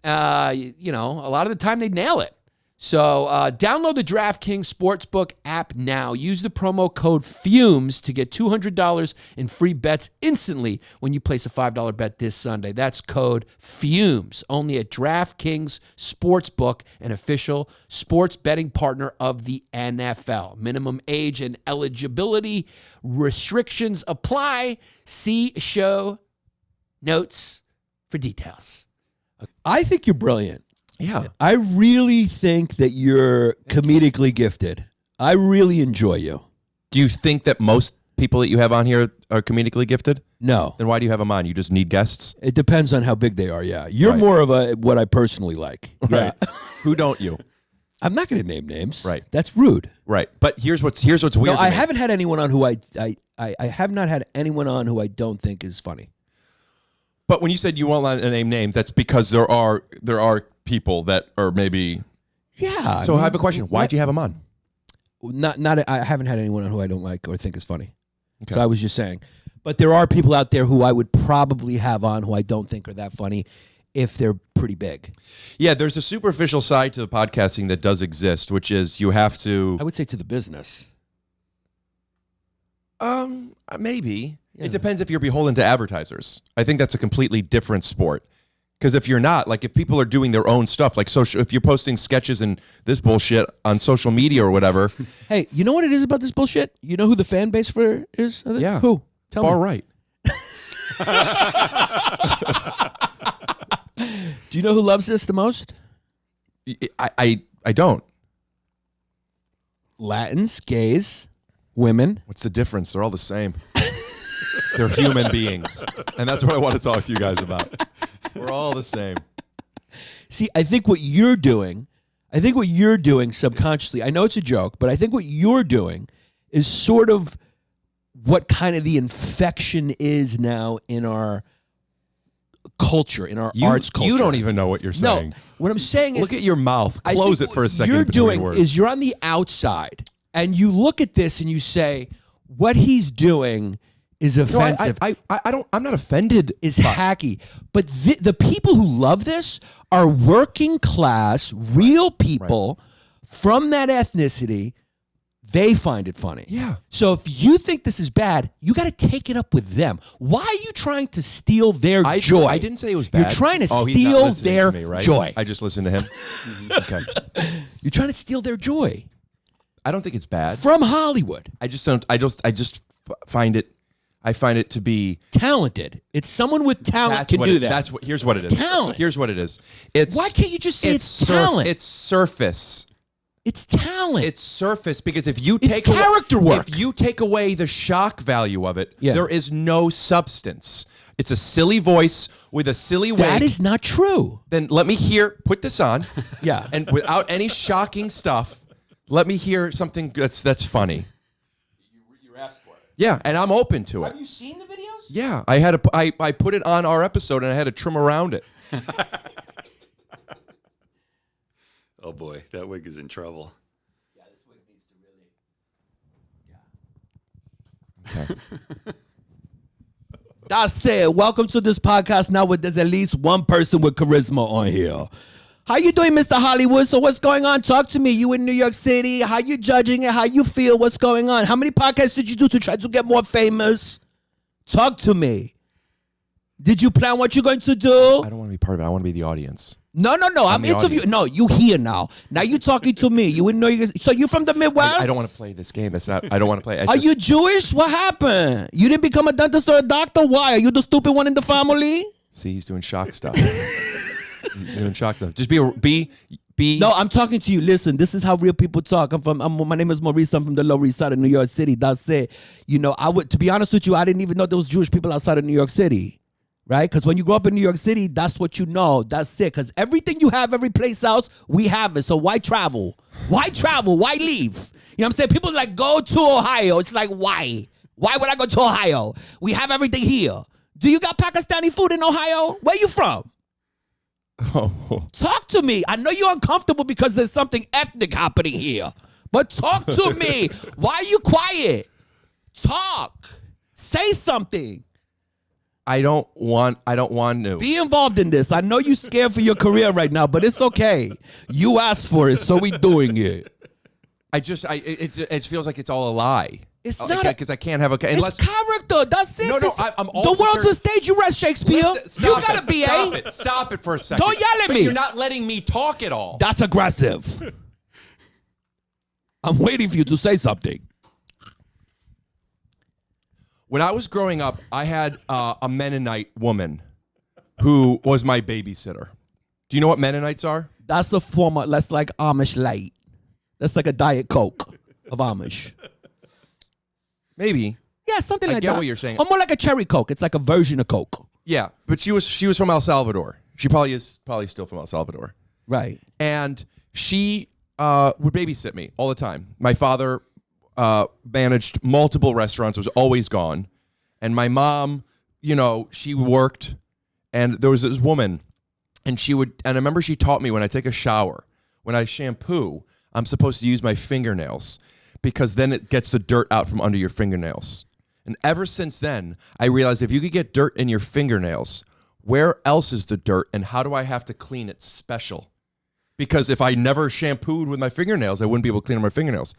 A lot of the time they nail it. So download the DraftKings Sportsbook app now. Use the promo code FUMES to get $200 in free bets instantly when you place a $5 bet this Sunday. That's code FUMES, only at DraftKings Sportsbook, an official sports betting partner of the NFL. Minimum age and eligibility restrictions apply. See show notes for details. I think you're brilliant. Yeah. I really think that you're comedically gifted. I really enjoy you. Do you think that most people that you have on here are comedically gifted? No. Then why do you have them on? You just need guests? It depends on how big they are, yeah. You're Right. more of what I personally like. Yeah. Right. Who don't you? I'm not going to name names. Right. That's rude. Right. But here's what's weird. No, to I me. haven't had anyone on who I have not had anyone on who I don't think is funny. But when you said you won't name names, that's because there are people that are maybe. Yeah. So I have a question. Why'd you have them on? I haven't had anyone on who I don't like or think is funny. Okay. So I was just saying. But there are people out there who I would probably have on who I don't think are that funny if they're pretty big. Yeah, there's a superficial side to the podcasting that does exist, which is you have to. I would say to the business. Maybe. Yeah. It depends if you're beholden to advertisers. I think that's a completely different sport. Because if you're not, like if people are doing their own stuff, like social, if you're posting sketches and this bullshit on social media or whatever. Hey, you know what it is about this bullshit? You know who the fan base for is? Yeah. Who? Tell Far me. right. Do you know who loves this the most? I don't. Latins, gays, women. What's the difference? They're all the same. They're human beings. And that's what I want to talk to you guys about. We're all the same. See, I think what you're doing subconsciously, I know it's a joke, but I think what you're doing is sort of what kind of the infection is now in our culture, in our arts culture. You don't even know what you're saying. No, what I'm saying is... Look at your mouth. I Close think it for a what second. You're between doing words. is you're on the outside, and you look at this and you say, what he's doing is offensive. I don't. I'm not offended. Is hacky. But the people who love this are working class, real people from that ethnicity They find it funny. Yeah. So if you think this is bad, you got to take it up with them. Why are you trying to steal their joy? I didn't say it was bad. You're trying to he's not steal listening their to me, right? joy. I just listened to him. Okay. You're trying to steal their joy I don't think it's bad. from Hollywood. I just don't. I just find it. I find it to be Talented. It's someone with talent can what do it- that. That's what. Here's what it is. talent. Here's what it is. It's Why can't you just say it's talent? It's surface. It's talent. It's surface because if you It's take character away, work. if you take away the shock value of it, Yeah. there is no substance. It's a silly voice with a silly wig. that is not true. Then let me hear. Put this on. Yeah. And without any shocking stuff, let me hear something that's funny. You asked for it. Yeah, and I'm open to it. Have you seen the videos? Yeah, I put it on our episode and I had to trim around it. Oh boy, that wig is in trouble. Yeah, this wig needs to really. Okay. That's it. Welcome to this podcast now where there's at least one person with charisma on here. How you doing, Mr. Hollywood? So what's going on? Talk to me. You in New York City. How you judging it? How you feel? What's going on? How many podcasts did you do to try to get more famous? Talk to me. Did you plan what you're going to do? I don't want to be part of it. I want to be the audience. No. I'm the interviewing. audience. No, you here now. Now you talking to me. You in New York. So you from the Midwest? I don't want to play this game. It's not. I don't want to play. Are you Jewish? What happened? You didn't become a dentist or a doctor? Why? Are you the stupid one in the family? See, he's doing shock stuff. He's doing shock stuff. Just be. No, I'm talking to you. Listen, this is how real people talk. My name is Maurice. I'm from the Lower East Side of New York City. That's it. You know, to be honest with you, I didn't even know there was Jewish people outside of New York City. Right? Because when you grow up in New York City, that's what you know. That's it. Because everything you have, every place else, we have it. So why travel? Why travel? Why leave? You know what I'm saying? People like, go to Ohio. It's like, why? Why would I go to Ohio? We have everything here. Do you got Pakistani food in Ohio? Where you from? Oh. Talk to me. I know you're uncomfortable because there's something ethnic happening here. But talk to me. Why are you quiet? Talk. Say something. I don't want to. Be involved in this. I know you're scared for your career right now, but it's okay. You asked for it, so we doing it. It feels like it's all a lie. It's not because I can't have a It's character. That's it. No, I'm all the for world's a stage. You read Shakespeare. Listen, You got a BA. Stop it for a second. Don't yell at But me. You're not letting me talk at all. That's aggressive. I'm waiting for you to say something. When I was growing up, I had a Mennonite woman who was my babysitter. Do you know what Mennonites are? That's a form of, that's like Amish light. That's like a Diet Coke of Amish. Maybe. Yeah, something I like get that. what you're saying. Or more like a cherry Coke. It's like a version of Coke. Yeah, but she was from El Salvador. She probably is still from El Salvador. Right. And she would babysit me all the time. My father managed multiple restaurants, was always gone. And my mom, she worked, and there was this woman, and I remember she taught me when I take a shower, when I shampoo, I'm supposed to use my fingernails because then it gets the dirt out from under your fingernails. And ever since then, I realized if you could get dirt in your fingernails, where else is the dirt, and how do I have to clean it special? Because if I never shampooed with my fingernails, I wouldn't be able to clean my fingernails.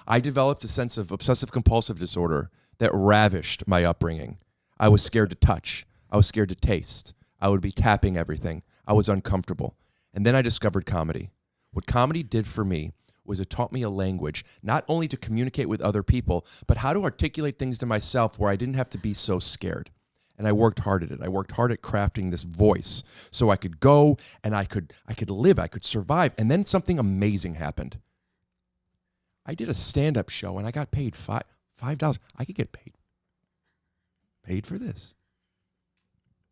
I developed a sense of obsessive-compulsive disorder that ravished my upbringing. I was scared to touch. I was scared to taste. I would be tapping everything. I was uncomfortable. And then I discovered comedy. What comedy did for me was it taught me a language, not only to communicate with other people, but how to articulate things to myself where I didn't have to be so scared. And I worked hard at it. I worked hard at crafting this voice so I could go and I could live, I could survive. And then something amazing happened. I did a stand-up show and I got paid $5. I could get paid for this.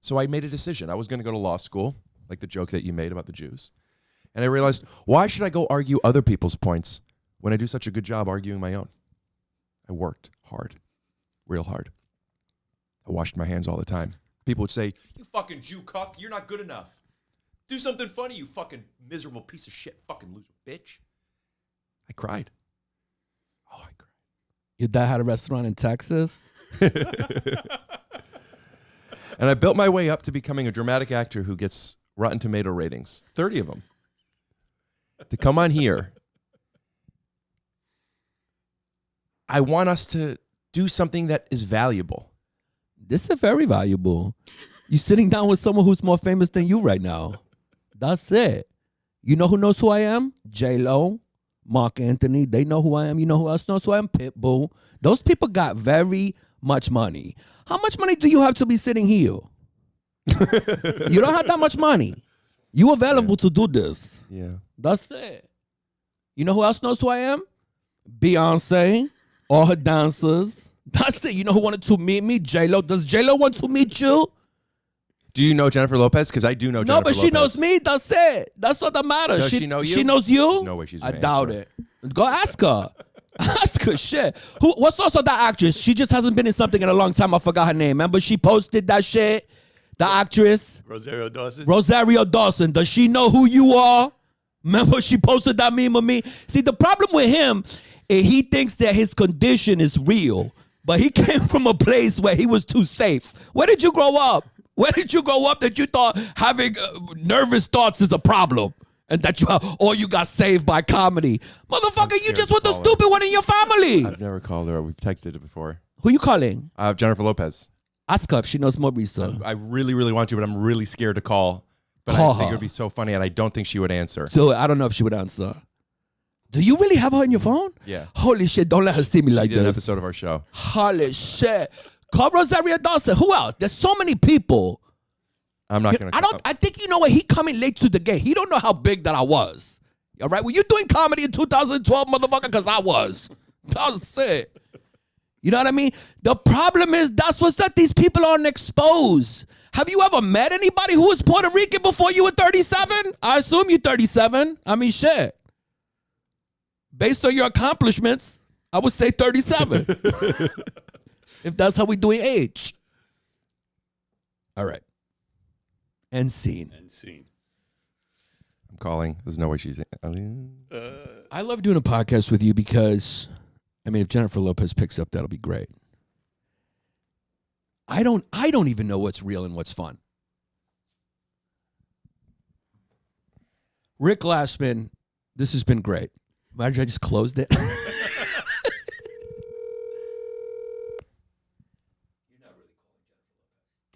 So I made a decision. I was going to go to law school, like the joke that you made about the Jews. And I realized, why should I go argue other people's points when I do such a good job arguing my own? I worked hard, real hard. I washed my hands all the time. People would say, you fucking Jew cuck, you're not good enough. Do something funny, you fucking miserable piece of shit, fucking loser bitch. I cried. Oh, I cried. Your dad had a restaurant in Texas? And I built my way up to becoming a dramatic actor who gets Rotten Tomato ratings, 30 of them. To come on here I want us to do something that is valuable. This is very valuable. You're sitting down with someone who's more famous than you right now. That's it. You know who knows who I am? J-Lo, Mark Anthony. They know who I am. You know who else knows who I am? Pitbull. Those people got very much money. How much money do you have to be sitting here? You don't have that much money. You available to do this. Yeah. That's it. You know who else knows who I am? Beyonce, all her dancers. That's it. You know who wanted to meet me? J-Lo. Does J-Lo want to meet you? Do you know Jennifer Lopez? Because I do know Jennifer No, but Lopez. she knows me. That's it. That's what that matters. Does she know you? She knows you? There's no way she's I gonna doubt answer. it. Go ask her. Ask her. Shit. What's also that actress? She just hasn't been in something in a long time. I forgot her name. Remember she posted that shit? The actress? Rosario Dawson. Rosario Dawson. Does she know who you are? Remember she posted that meme of me? See, the problem with him is he thinks that his condition is real, but he came from a place where he was too safe. Where did you grow up? Where did you grow up that you thought having nervous thoughts is a problem? And that you got saved by comedy? Motherfucker, you just were the stupid one in your family. I've never called her. We've texted it before. Who you calling? Jennifer Lopez. Ask her if she knows Mauricio. I really, really want to, but I'm really scared to call. But Call I think her. it would be so funny, and I don't think she would answer. So I don't know if she would answer. Do you really have her on your phone? Yeah. Holy shit, don't let her see me She like did an this. episode of our show. Holy shit. Call Rosario Dawson. Who else? There's so many people. I'm not going to. I think you know what? He coming late to the game. He don't know how big that I was. All right? Were you doing comedy in 2012, motherfucker? Because I was. That's it. You know what I mean? The problem is that's what's that these people aren't exposed. Have you ever met anybody who was Puerto Rican before you were 37? I assume you're 37. I mean, shit. Based on your accomplishments, I would say 37. If that's how we doing age. All right. End scene. And scene. I'm calling. There's no way she's. I love doing a podcast with you because, I mean, if Jennifer Lopez picks up, that'll be great. I don't even know what's real and what's fun. Rick Glassman, this has been great. Imagine I just closed it.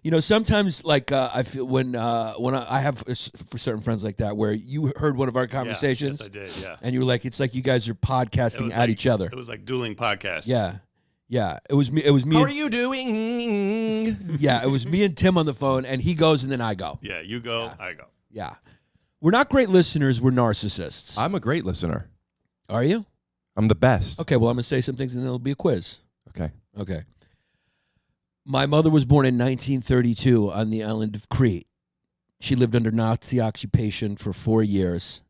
You know, sometimes like I feel when I have for certain friends like that where you heard one of our conversations, Yes, I did. Yeah. and you're like, it's like you guys are It podcasting was at like- each other. It was like dueling podcasts. Yeah, yeah. It was me. It was me. How and- are you doing? Yeah, it was me and Tim on the phone, and he goes, and then I go. Yeah. You go. I go. Yeah, we're not great listeners. We're narcissists. I'm a great listener. Are you? I'm the best. Okay. Well, I'm gonna say some things, and then it'll be a quiz. Okay. Okay. My mother was born in 1932 on the island of Crete. She lived under Nazi occupation for 4 years.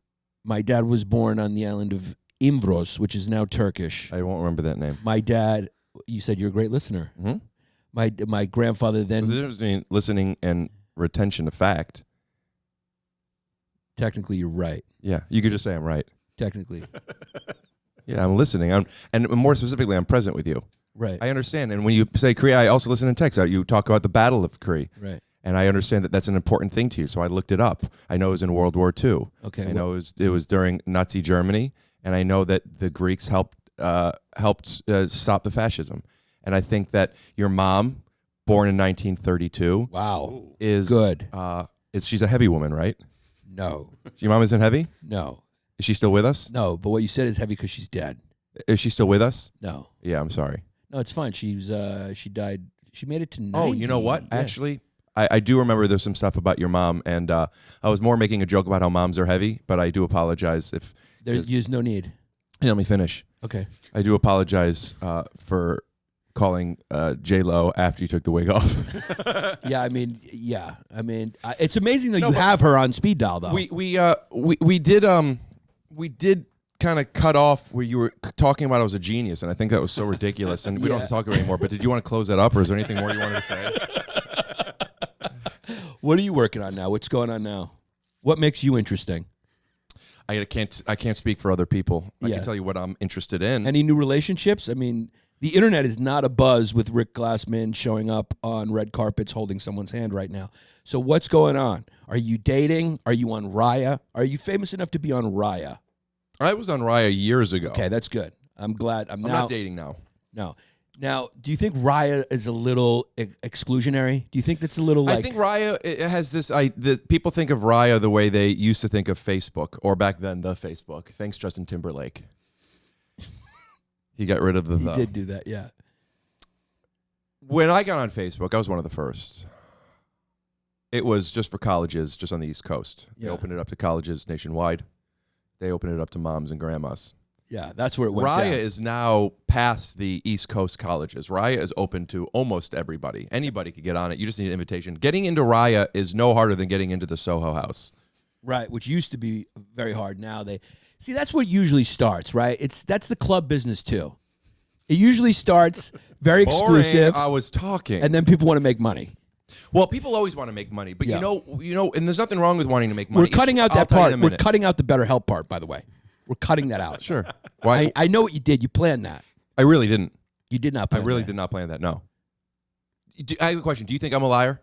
My dad was born on the island of Imbros, which is now Turkish. I won't remember that name. My dad, you said you're a great listener. Mhm. My grandfather then, There's a difference between listening and retention of fact. technically you're right. Yeah, you could just say I'm right. Technically. Yeah, I'm listening. And more specifically, I'm present with you. Right. I understand. And when you say Korea, I also listen in text. You talk about the Battle of Korea. Right. And I understand that that's an important thing to you. So I looked it up. I know it was in World War II. Okay. I know it was during Nazi Germany. And I know that the Greeks helped stop the fascism. And I think that your mom, born in 1932, Wow. is Good. She's a heavy woman, right? No. Your mom isn't heavy? No. Is she still with us? No. But what you said is heavy because she's dead. Is she still with us? No. Yeah, I'm sorry. No, it's fine. She died. She made it to 90. Oh, you know what? Yeah. Actually, I do remember there's some stuff about your mom, and I was more making a joke about how moms are heavy, but I do apologize if... There's no need. Let me finish. Okay. I do apologize for calling J-Lo after you took the wig off. Yeah, I mean, it's amazing that you have her on speed dial, though. We did kind of cut off where you were talking about I was a genius, and I think that was so ridiculous, and we don't have to talk about it anymore, but did you want to close that up, or is there anything more you wanted to say? What are you working on now? What's going on now? What makes you interesting? I can't speak for other people. I Yeah. can tell you what I'm interested in. Any new relationships? I mean, the internet is not abuzz with Rick Glassman showing up on red carpets holding someone's hand right now. So what's going on? Are you dating? Are you on Raya? Are you famous enough to be on Raya? I was on Raya years ago. Okay, that's good. I'm glad. I'm I'm now not dating now. No. Now, do you think Raya is a little exclusionary? Do you think that's a little like... I think Raya it has this... people think of Raya the way they used to think of Facebook, or back then, the Facebook. Thanks, Justin Timberlake. He got rid of the... He did do that, yeah. When I got on Facebook, I was one of the first. It was just for colleges, just on the East Coast. They Yeah. opened it up to colleges nationwide. They opened it up to moms and grandmas. Yeah, that's where it went Raya down. is now past the East Coast colleges. Raya is open to almost everybody. Anybody could get on it. You just need an invitation. Getting into Raya is no harder than getting into the Soho House. Right, which used to be very hard. Now they... See, that's what usually starts, right? That's the club business, too. It usually starts very exclusive, Boring. I was talking. and then people want to make money. Well, people always want to make money, but Yeah. you know, and there's nothing wrong with wanting to make money. We're cutting out I'll that tell you part. in a We're minute. cutting out the BetterHelp part, by the way. We're cutting that out. Sure. Why? I know what you did. You planned that. I really didn't. You did not I plan really that. did not plan that. No. I have a question. Do you think I'm a liar?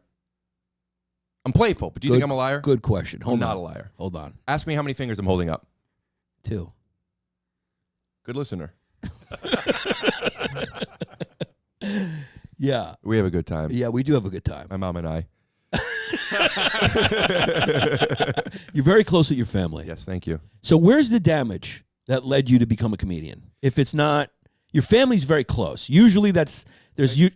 I'm playful, but do you think I'm a liar? Good question. Hold I'm on. not a liar. Hold on. Ask me how many fingers I'm holding up. 2. Good listener. Yeah. We have a good time. Yeah, we do have a good time. My mom and I. You're very close with your family. Yes, thank you. So where's the damage that led you to become a comedian? If it's not, your family's very close. Usually there's you.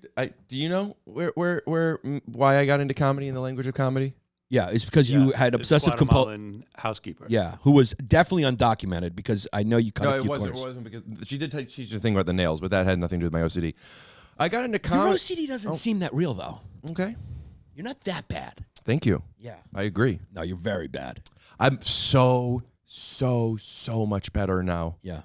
Do you know why I got into comedy and the language of comedy? Yeah, it's because you had His obsessive compulsive. Guatemalan housekeeper. Yeah, who was definitely undocumented because I know you cut No, a it few wasn't. corners. It wasn't because she did teach the thing about the nails, but that had nothing to do with my OCD. I got into Your comedy. OCD doesn't seem that real though. Okay, You're not that bad. thank you. Yeah. I agree. No, you're very bad. I'm so much better now. Yeah.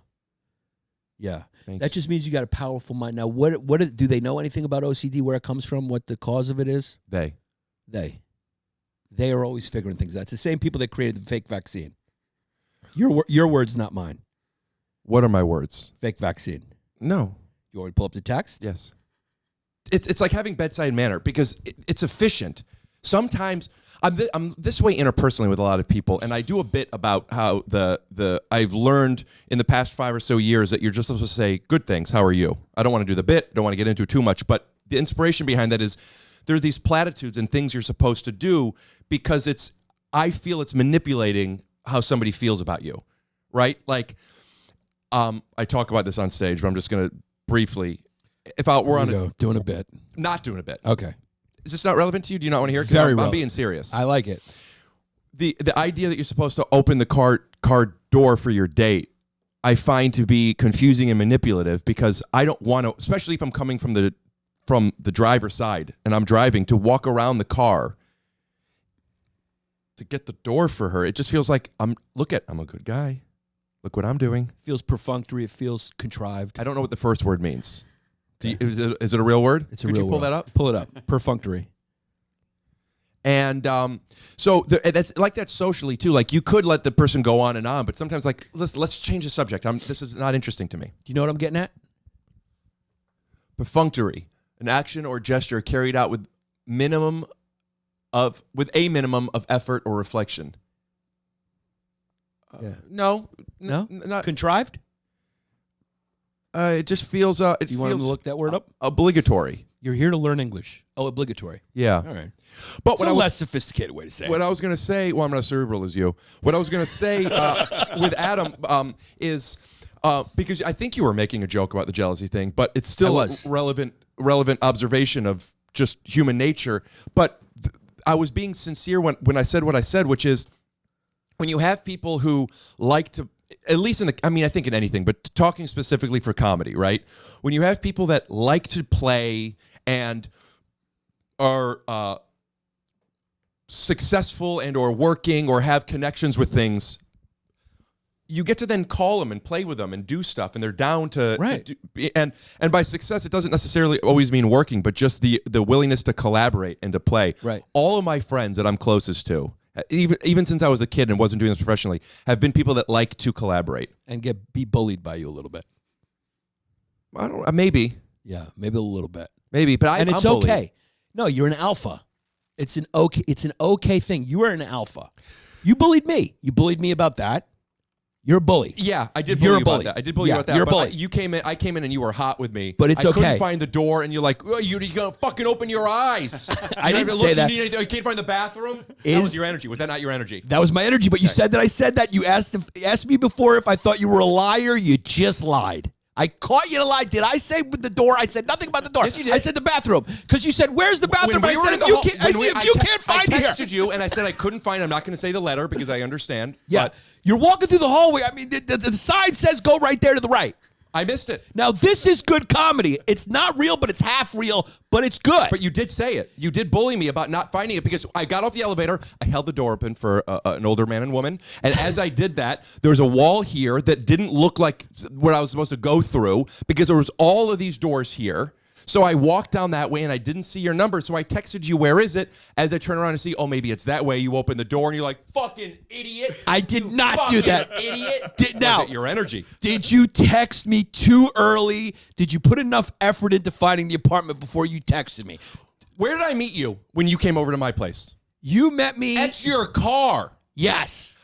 Yeah. Thanks. That just means you got a powerful mind. Now, what do they know anything about OCD? Where it comes from? What the cause of it is? They are always figuring things out. It's the same people that created the fake vaccine. Your words, not mine. What are my words? Fake vaccine. No. You want me to pull up the text? Yes. It's like having bedside manner because it's efficient. Sometimes I'm this way interpersonally with a lot of people, and I do a bit about how I've learned in the past 5 or so years that you're just supposed to say good things. How are you? I don't want to do the bit. Don't want to get into it too much, but the inspiration behind that is there are these platitudes and things you're supposed to do because I feel it's manipulating how somebody feels about you, right? Like I talk about this on stage, but I'm just gonna briefly. If we're doing a bit. not doing a bit. Okay. Is this not relevant to you? Do you not want to hear it? 'Cause Very I'm relevant. being serious. I like it. The idea that you're supposed to open the car door for your date, I find to be confusing and manipulative because I don't want to, especially if I'm coming from the driver's side and I'm driving, to walk around the car to get the door for her. It just feels like I'm a good guy. Look what I'm doing. Feels perfunctory. It feels contrived. I don't know what the first word means. Is it a real word? It's a Could real you pull word. that up? Pull it up. Perfunctory. And that's like that socially too. Like you could let the person go on and on, but sometimes like let's change the subject. This is not interesting to me. Do you know what I'm getting at? Perfunctory, an action or gesture carried out with a minimum of effort or reflection. Yeah. No, No? not. Contrived? It just feels. Do you want to look that word up? Obligatory. You're here to learn English. Oh, obligatory. Yeah. All right. But It's what a I was less sophisticated way to say it. What I was going to say, well, I'm not as cerebral as you. What I was going to say with Adam is because I think you were making a joke about the jealousy thing, but it's still I a was. relevant observation of just human nature. But I was being sincere when I said what I said, which is when you have people who like to, at least I think in anything, but talking specifically for comedy, right? When you have people that like to play and are successful and or working or have connections with things, you get to then call them and play with them and do stuff, and they're down to Right. to do, and by success, it doesn't necessarily always mean working, but just the willingness to collaborate and to play. Right. All of my friends that I'm closest to, even since I was a kid and wasn't doing this professionally, have been people that like to collaborate. And be bullied by you a little bit. I don't maybe, Yeah, maybe a little bit. but And it's I'm bullied. okay. No, you're an alpha. It's an okay thing. You are an alpha. You bullied me. You bullied me about that. You're a bully. Yeah, I did You're bully a you bully. about that. I did bully Yeah, you about that. you're a but bully. I came in and you were hot with me. But it's I okay. couldn't find the door, and you're like, oh, you gonna fucking open your eyes. I didn't say that. You can't find the bathroom. That Is- was your energy. Was that not your energy? That was my energy, but you said that I said that. You asked me before if I thought you were a liar. You just lied. I caught you in a lie. Did I say with the door? I said nothing about the door. Yes, you did. I said the bathroom because you said, "Where's the bathroom?" I said, "If you can't, find I it here." texted you and I said I couldn't find. I'm not going to say the letter because I understand. Yeah, but you're walking through the hallway. I mean, the sign says go right there to the right. I missed it. Now this is good comedy. It's not real, but it's half real, but it's good. But you did say it. You did bully me about not finding it because I got off the elevator. I held the door open for an older man and woman. And as I did that, there was a wall here that didn't look like what I was supposed to go through because there was all of these doors here. So I walked down that way and I didn't see your number. So I texted you, where is it? As I turn around and see, oh, maybe it's that way. You open the door and you're like, fucking idiot. I did not do that. Idiot. Now, Was it your energy? Did you text me too early? Did you put enough effort into finding the apartment before you texted me? Where did I meet you when you came over to my place? You met me. At your car. Yes.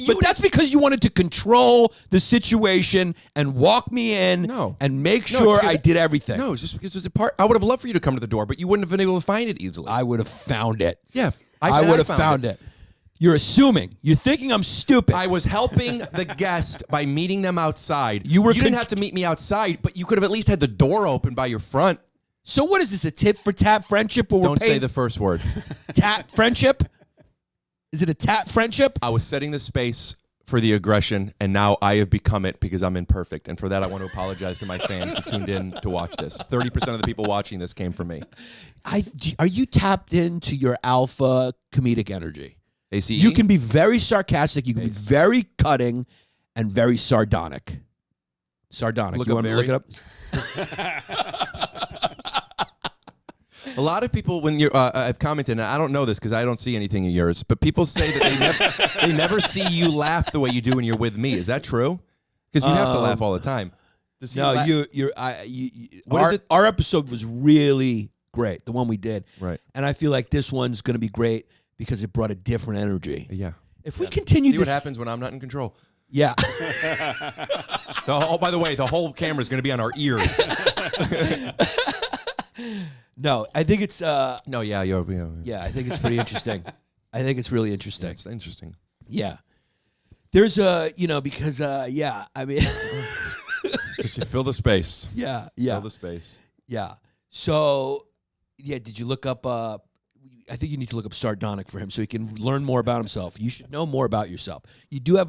But that's because you wanted to control the situation and walk me in and make sure I did everything. No, it's just because there's a part. I would have loved for you to come to the door, but you wouldn't have been able to find it easily. I would have found it. Yeah. I would have found it. You're assuming. You're thinking I'm stupid. I was helping the guest by meeting them outside. You didn't have to meet me outside, but you could have at least had the door open by your front. So what is this, a tit for tat friendship? Or Don't say the first word. Tat friendship? Is it a tat friendship? I was setting the space for the aggression, and now I have become it because I'm imperfect. And for that, I want to apologize to my fans who tuned in to watch this. 30% of the people watching this came from me. Are you tapped into your alpha comedic energy? ACE? You can be very sarcastic. You can be very cutting and very sardonic. Sardonic. You want to look it up? A lot of people, when you I've commented, and I don't know this because I don't see anything in yours, but people say that they never see you laugh the way you do when you're with me. Is that true? Because you have to laugh all the time. No, our episode was really great, the one we did. Right. And I feel like this one's going to be great because it brought a different energy. Yeah. If we continue See this, what happens when I'm not in control. Yeah. By the way, the whole camera is going to be on our ears. No, I think it's No, yeah, yeah, I think it's pretty interesting. I think it's really interesting. It's interesting. Yeah. There's because I mean Just fill the space. yeah. Fill the space. Yeah. So, yeah, did you look up I think you need to look up sardonic for him so he can learn more about himself. You should know more about yourself. You do have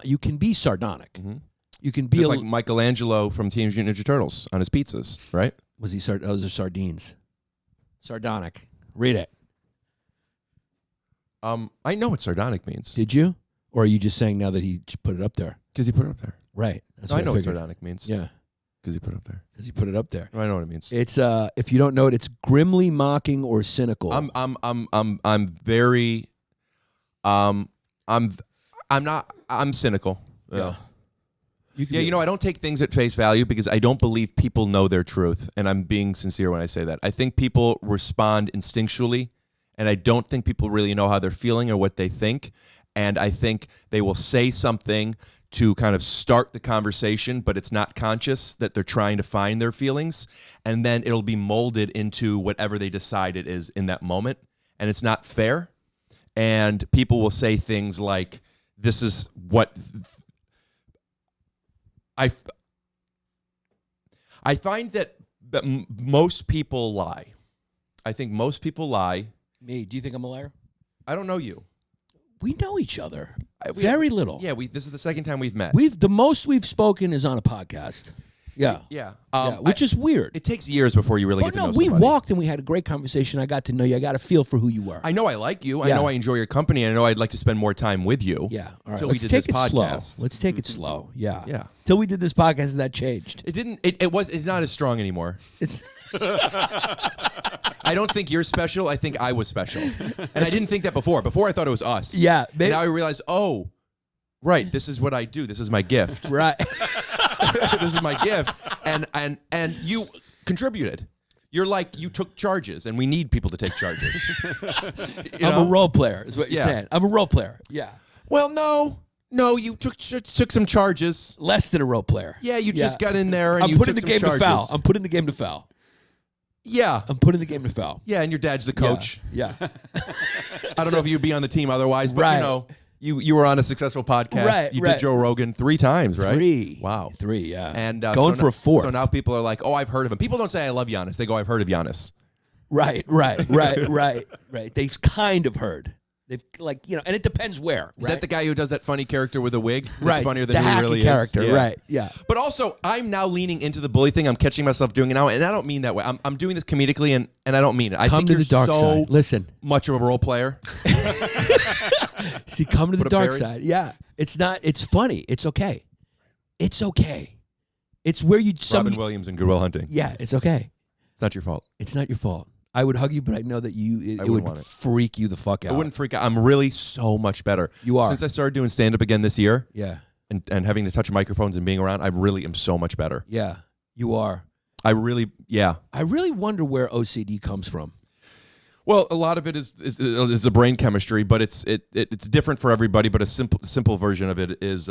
you can be sardonic. Mm-hmm. You can be Just like Michelangelo from Teenage Mutant Ninja Turtles on his pizzas, right? Was he those are sardines. Sardonic. Read it. I know what sardonic means. Did you? Or are you just saying now that he put it up there? Because he put it up there. Right. That's No, I know what figured. sardonic means. Yeah. Because he put it up there. Because he put it up there. I know what it means. It's if you don't know it, it's grimly mocking or cynical. I'm very I'm cynical. Yeah. I don't take things at face value because I don't believe people know their truth, and I'm being sincere when I say that. I think people respond instinctually, and I don't think people really know how they're feeling or what they think, and I think they will say something to kind of start the conversation, but it's not conscious that they're trying to find their feelings, and then it'll be molded into whatever they decide it is in that moment, and it's not fair, and people will say things like, this is what... I find that most people lie. I think most people lie. Me? Do you think I'm a liar? I don't know you. We know each other. Very little. Yeah, this is the second time we've met. The most we've spoken is on a podcast. Yeah. Yeah. Which is weird. It takes years before you really get to know somebody. We walked and we had a great conversation. I got to know you. I got a feel for who you were. I know I like you. Yeah. I know I enjoy your company. And I know I'd like to spend more time with you. Yeah. All right. Till Let's we did take this it podcast. slow. Let's take it slow. Yeah. Yeah. Till we did this podcast and that changed. It didn't. It's not as strong anymore. It's I don't think you're special. I think I was special. And I didn't think that before. Before I thought it was us. Yeah. And now I realize, oh, right, this is what I do. This is my gift. right. This is my gift. And you contributed. You're like, you took charges, and we need people to take charges. I'm a role player, is what you're Yeah. saying. I'm a role player. Yeah. Well, no. No, you took some charges. Less than a role player. Yeah, you just got in there and I'm you putting took the game some charges. to foul. I'm putting the game to foul. Yeah. I'm putting the game to foul. Yeah, and your dad's the coach. Yeah. I don't know if you'd be on the team otherwise, but Right. you know, you were on a successful podcast. Right, You right. did Joe Rogan 3 times, right? 3. Wow. 3, yeah. And going so for a 4th. So now people are like, oh, I've heard of him. People don't say I love Yannis. They go, I've heard of Yannis. Right. They've kind of heard. They've and it depends where. Is that the guy who does that funny character with a wig? That's right? funnier than the who he hacky really character, is. Yeah. right? Yeah. But also, I'm now leaning into the bully thing. I'm catching myself doing it now, and I don't mean that way. I'm doing this comedically, and I don't mean it. I Come think to you're the dark so side. Listen. much of a role player. See, come to the Put a dark berry? side. Yeah. It's not. It's funny. It's okay. It's okay. It's where you Robin Williams and Goodwill Hunting. Yeah. It's okay. It's not your fault. It's not your fault. I would hug you, but I know that it would want it. freak you the fuck out. I wouldn't freak out. I'm really so much better. You are. Since I started doing stand-up again this year Yeah. and having to touch microphones and being around, I really am so much better. Yeah. You are. I really wonder where OCD comes from. Well, a lot of it is the brain chemistry, but it's different for everybody. But a simple version of it is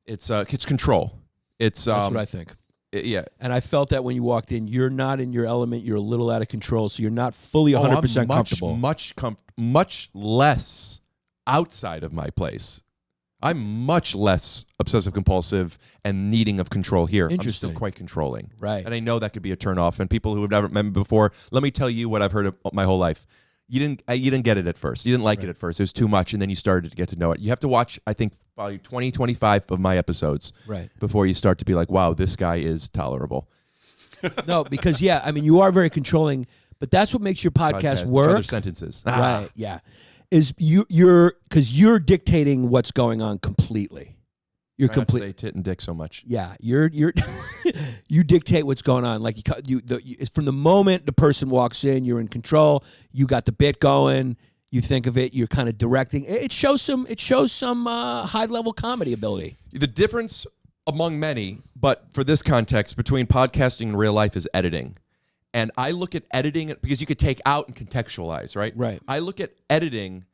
it's control. It's That's what I think. yeah. And I felt that when you walked in, you're not in your element. You're a little out of control, so you're not fully 100% comfortable. Much less outside of my place. I'm much less obsessive compulsive and needing of control here. I'm Interesting. still quite controlling. Right. And I know that could be a turnoff. And people who have never met me before, let me tell you what I've heard of my whole life. You didn't get it at first. You didn't like it at first. It was too much, and then you started to get to know it. You have to watch, I think, probably 20, 25 of my episodes before you start to be like, wow, this guy is tolerable. No, because, you are very controlling, but that's what makes your podcast work. Other sentences. Right, yeah. Is you're dictating what's going on completely. You're Try not to complete. say tit and dick so much. Yeah, you're you dictate what's going on. Like from the moment the person walks in, you're in control. You got the bit going. You think of it. You're kind of directing. It shows some high level comedy ability. The difference among many, but for this context, between podcasting and real life is editing. And I look at editing because you could take out and contextualize, right? Right. I look at editing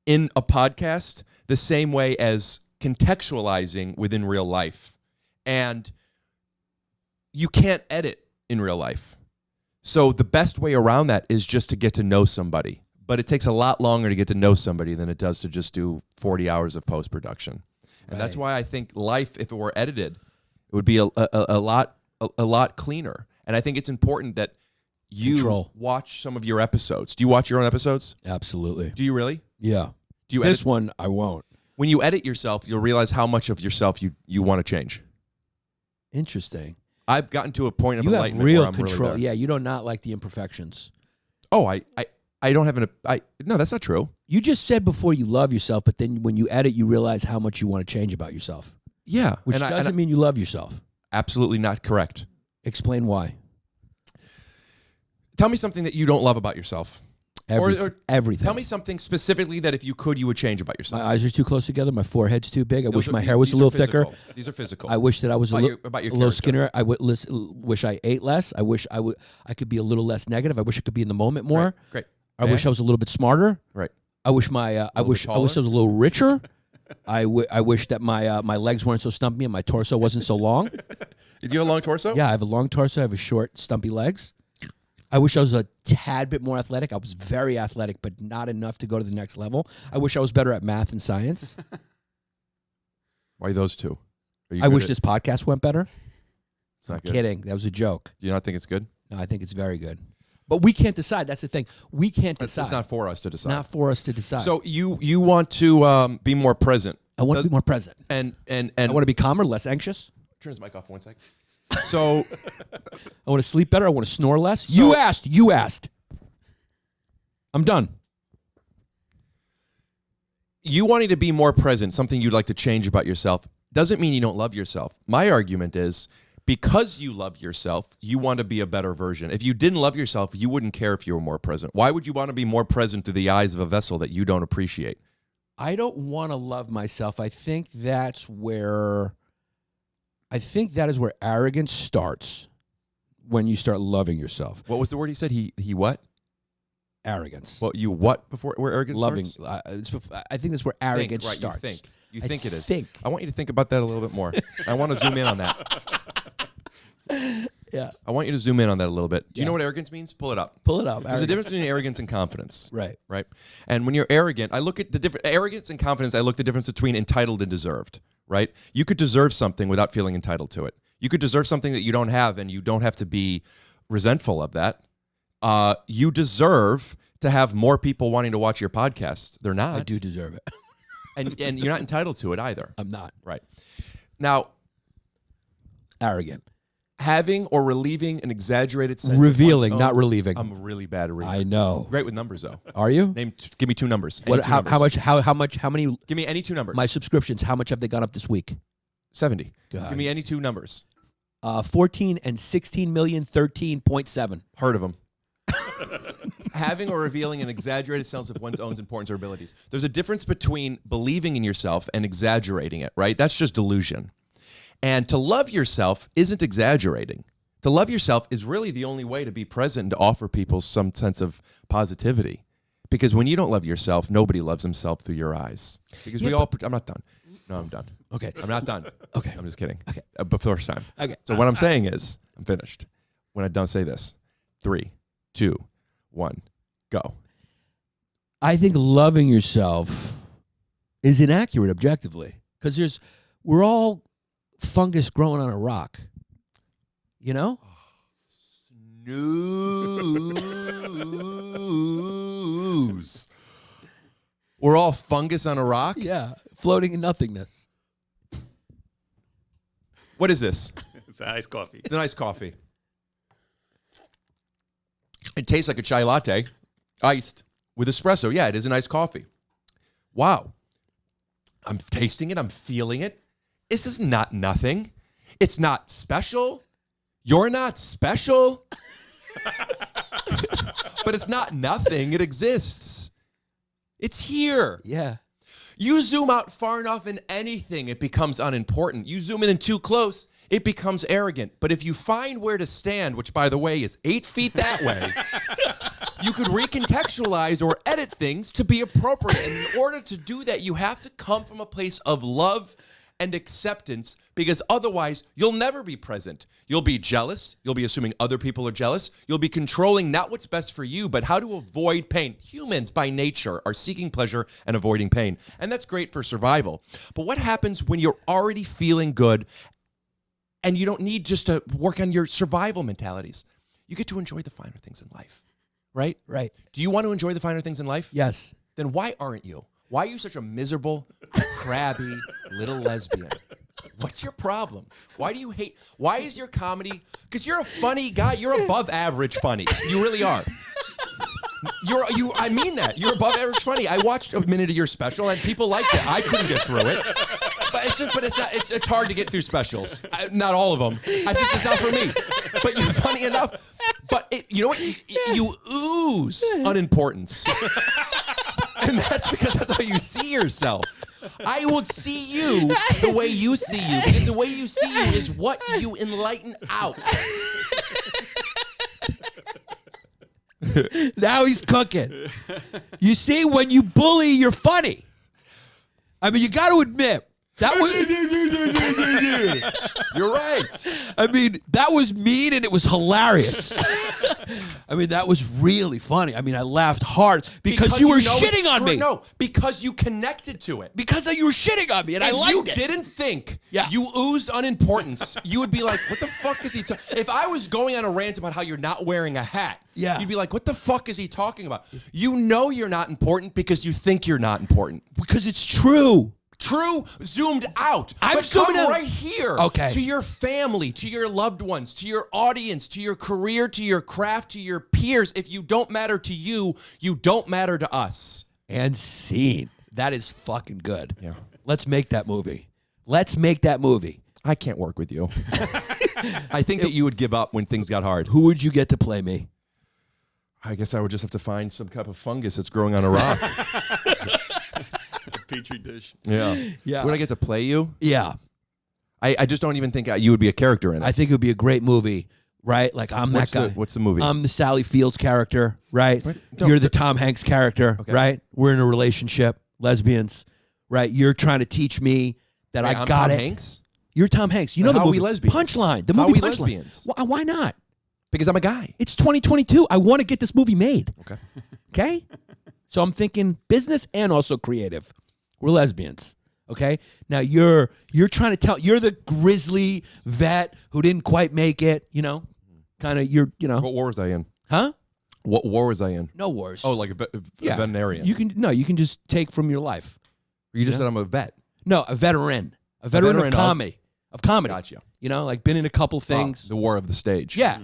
in a podcast the same way as contextualizing within real life. And you can't edit in real life. So the best way around that is just to get to know somebody. But it takes a lot longer to get to know somebody than it does to just do 40 hours of post-production. And that's why I think life, if it were edited, it would be a lot cleaner. And I think it's important that you watch some of your episodes. Do you watch your own episodes? Absolutely. Do you really? Yeah. Do you This edit? one I won't. When you edit yourself, you'll realize how much of yourself you want to change. Interesting. I've gotten to a point of You have enlightenment real where I'm control. really there. Yeah, you do not like the imperfections. Oh, I don't have no, that's not true. You just said before you love yourself, but then when you edit, you realize how much you want to change about yourself. Yeah. Which doesn't mean you love yourself. Absolutely not correct. Explain why. Tell me something that you don't love about yourself. Everything. Tell me something specifically that if you could, you would change about yourself. My eyes are too close together. My forehead's too big. I wish my hair was a little thicker. These are physical. I wish that I was a little character. skinnier. I wish I ate less. I wish I could be a little less negative. I wish I could be in the moment more. Right. Great. I wish I was a little bit smarter. Right. I wish I wish I was a little richer. I wish that my legs weren't so stumpy and my torso wasn't so long. Do you have a long torso? Yeah, I have a long torso. I have a short, stumpy legs. I wish I was a tad bit more athletic. I was very athletic, but not enough to go to the next level. I wish I was better at math and science. Why those two? I wish this podcast went better. It's not I'm good. kidding. That was a joke. Do you not think it's good? No, I think it's very good. But we can't decide. That's the thing. We can't decide. It's not for us to decide. Not for us to decide. So you want to be more present. I want to be more present. And I want to be calmer, less anxious. turn his mic off 1 sec. So I want to sleep better. I want to snore less. You asked. I'm done. you wanting to be more present, something you'd like to change about yourself, doesn't mean you don't love yourself. My argument is because you love yourself, you want to be a better version. If you didn't love yourself, you wouldn't care if you were more present. Why would you want to be more present through the eyes of a vessel that you don't appreciate? I don't want to love myself. I think that is where arrogance starts, when you start loving yourself. What was the word he said? He what? Arrogance. Well, you what before where arrogance Loving. starts? I think that's where arrogance right, starts. You think. You think it is. think. I want you to think about that a little bit more. I want to zoom in on that. Yeah. I want you to zoom in on that a little bit. Do you know what arrogance means? Pull it up. Pull it up. There's a difference between arrogance and confidence. Right. Right. And when you're arrogant, I look at the difference. Arrogance and confidence, I look at the difference between entitled and deserved. Right. You could deserve something without feeling entitled to it. You could deserve something that you don't have, and you don't have to be resentful of that. You deserve to have more people wanting to watch your podcast. They're not. I do deserve it. And you're not entitled to it either. I'm not. Right. Now, Arrogant. having or relieving an exaggerated sense Revealing, of one's not own- relieving. I'm really bad at reading. I know. Great with numbers though. Are you? Give me two numbers. What? Any two How numbers. much? How many? Give me any two numbers. My subscriptions. How much have they gone up this week? 70. God. Give me any two numbers. 14 and 16 million, 13.7. Heard of them. Having or revealing an exaggerated sense of one's own importance or abilities. There's a difference between believing in yourself and exaggerating it, right? That's just delusion. And to love yourself isn't exaggerating. To love yourself is really the only way to be present and to offer people some sense of positivity. Because when you don't love yourself, nobody loves himself through your eyes. Because I'm not done. No, I'm done. Okay. I'm not done. Okay. I'm just kidding. Okay. But first time. Okay. So what I'm saying is, I'm finished. When I don't say this, 3, 2, 1, go. I think loving yourself is inaccurate objectively because we're all fungus growing on a rock. You know? News. We're all fungus on a rock? Yeah. Floating in nothingness. What is this? It's an iced coffee. It's an iced coffee. It tastes like a chai latte, iced with espresso. Yeah, it is an iced coffee. Wow. I'm tasting it. I'm feeling it. This is not nothing. It's not special. You're not special. But it's not nothing. It exists. It's here. Yeah. You zoom out far enough in anything, it becomes unimportant. You zoom in too close, it becomes arrogant. But if you find where to stand, which, by the way, is 8 feet that way, you could recontextualize or edit things to be appropriate. And in order to do that, you have to come from a place of love and acceptance, because otherwise you'll never be present. You'll be jealous. You'll be assuming other people are jealous. You'll be controlling not what's best for you, but how to avoid pain. Humans by nature are seeking pleasure and avoiding pain. And that's great for survival. But what happens when you're already feeling good and you don't need just to work on your survival mentalities? You get to enjoy the finer things in life, right? Right. Do you want to enjoy the finer things in life? Yes. Then why aren't you? Why are you such a miserable, crabby little lesbian? What's your problem? Why do you hate? Why is your comedy? Because you're a funny guy. You're above average funny. You really are. I mean that. You're above average funny. I watched a minute of your special and people liked it. I couldn't get through it. It's hard to get through specials. Not all of them. It's not for me. But you're funny enough. But you know what? You ooze unimportance. And that's because that's how you see yourself. I would see you the way you see you, because the way you see you is what you enlighten out. Now he's cooking. You see, when you bully, you're funny. I mean, you got to admit, that was... You're right. I mean, that was mean and it was hilarious. I mean, that was really funny. I mean, I laughed hard because you were shitting on me. No, because you connected to it. Because you were shitting on me and I liked you it. didn't think Yeah. you oozed unimportance, you would be like, what the fuck is he talking? If I was going on a rant about how you're not wearing a hat, Yeah. you'd be like, what the fuck is he talking about? You know you're not important because you think you're not important. Because it's true. True, zoomed out. I'm but zooming come out. right here. Okay. To your family, to your loved ones, to your audience, to your career, to your craft, to your peers. If you don't matter to you, you don't matter to us. And scene. That is fucking good. Yeah. Let's make that movie. Let's make that movie. I can't work with you. I think that you would give up when things got hard. Who would you get to play me? I guess I would just have to find some type of fungus that's growing on a rock. Petri dish. Yeah. Yeah. Would I get to play you? Yeah. I just don't even think you would be a character in it. I think it would be a great movie, right? Like, I'm that guy. What's the movie? I'm the Sally Fields character, right? What? You're the Tom Hanks character, Okay. right? We're in a relationship, lesbians. right? You're trying to teach me that Wait, I I'm got Tom it. Hanks? You're Tom Hanks. You know Then the how are movie we lesbians? Punchline. The How are movie we Punchline. lesbians? Why not? Because I'm a guy. It's 2022. I want to get this movie made. Okay. Okay? So I'm thinking business and also creative. We're lesbians. Okay? Now you're trying to tell, you're the grizzly vet who didn't quite make it, you know? Kind of What war was I in? huh? What war was I in? No wars. Oh, like a veterinarian. You can just take from your life. You just said I'm a vet. No, a veteran. A veteran veteran of comedy. Of comedy. Gotcha. You know, like been in a couple things. The war of the stage. Yeah.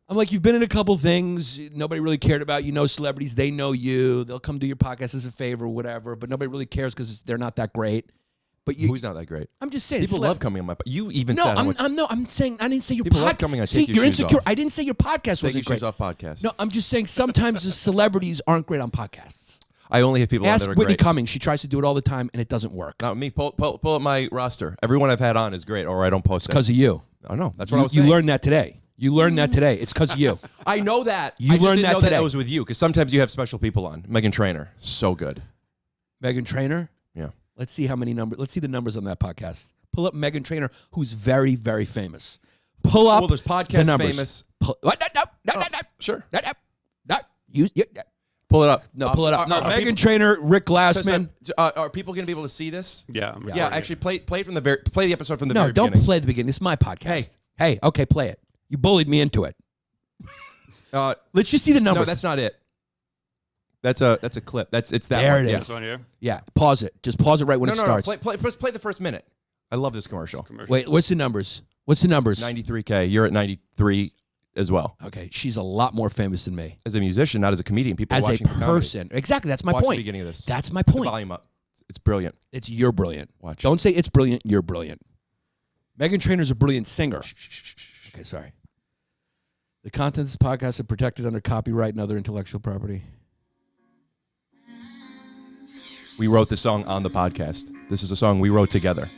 I'm like, you've been in a couple things. Nobody really cared about you. Know celebrities. They know you. They'll come do your podcast as a favor, whatever. But nobody really cares because they're not that great. But you, Who's not that great? I'm just saying. People love coming on my. You even No, said I'm saying I didn't say your People love podcast. coming on See, Take Your you're Shoes insecure. Off. I didn't say your podcast Take Your wasn't great. Shoes Off podcast. No, I'm just saying sometimes the celebrities aren't great on podcasts. I only have people on Ask that are Whitney great. Cummings. She tries to do it all the time and it doesn't work Not me. Pull up my roster. Everyone I've had on is great, or I don't post it. because of you. I know. That's what I You, was you saying. learned that today. You learned that today. It's because of you. I know that. You I just learned didn't that know today. that was with you because sometimes you have special people on. Meghan Trainor, so good. Meghan Trainor. Yeah. Let's see how many numbers. Let's see the numbers on that podcast. Pull up Meghan Trainor, who's very, very famous. Pull up. Well, there's podcast the numbers. famous. What? No. Sure. No. Pull it up. No, pull it up. No, Are Meghan people- Trainor, Rick Glassman. Are people going to be able to see this? Yeah. Yeah. Actually, play from the play the episode from the No, very don't beginning. play the beginning. This is my podcast. Hey, okay, play it. You bullied me into it. Let's just see the numbers. No, that's not it. That's a clip. It's that. There one. it Yeah. is. This one here. Yeah, pause it. Just pause it right when No, it no, starts. no. Play the first minute. I love this commercial. Commercial. Wait, what's the numbers? What's the numbers? 93K. You're at 93 as well. Okay, she's a lot more famous than me. As a musician, not as a comedian. People As a watching for comedy. person. Exactly, that's my Watch point. the beginning of this. That's my Put the point. volume up. It's brilliant. It's you're brilliant. Watch. Don't say it's brilliant, you're brilliant. Meghan Trainor's a brilliant singer. Okay, sorry. The contents of this podcast are protected under copyright and other intellectual property. We wrote this song on the podcast. This is a song we wrote together.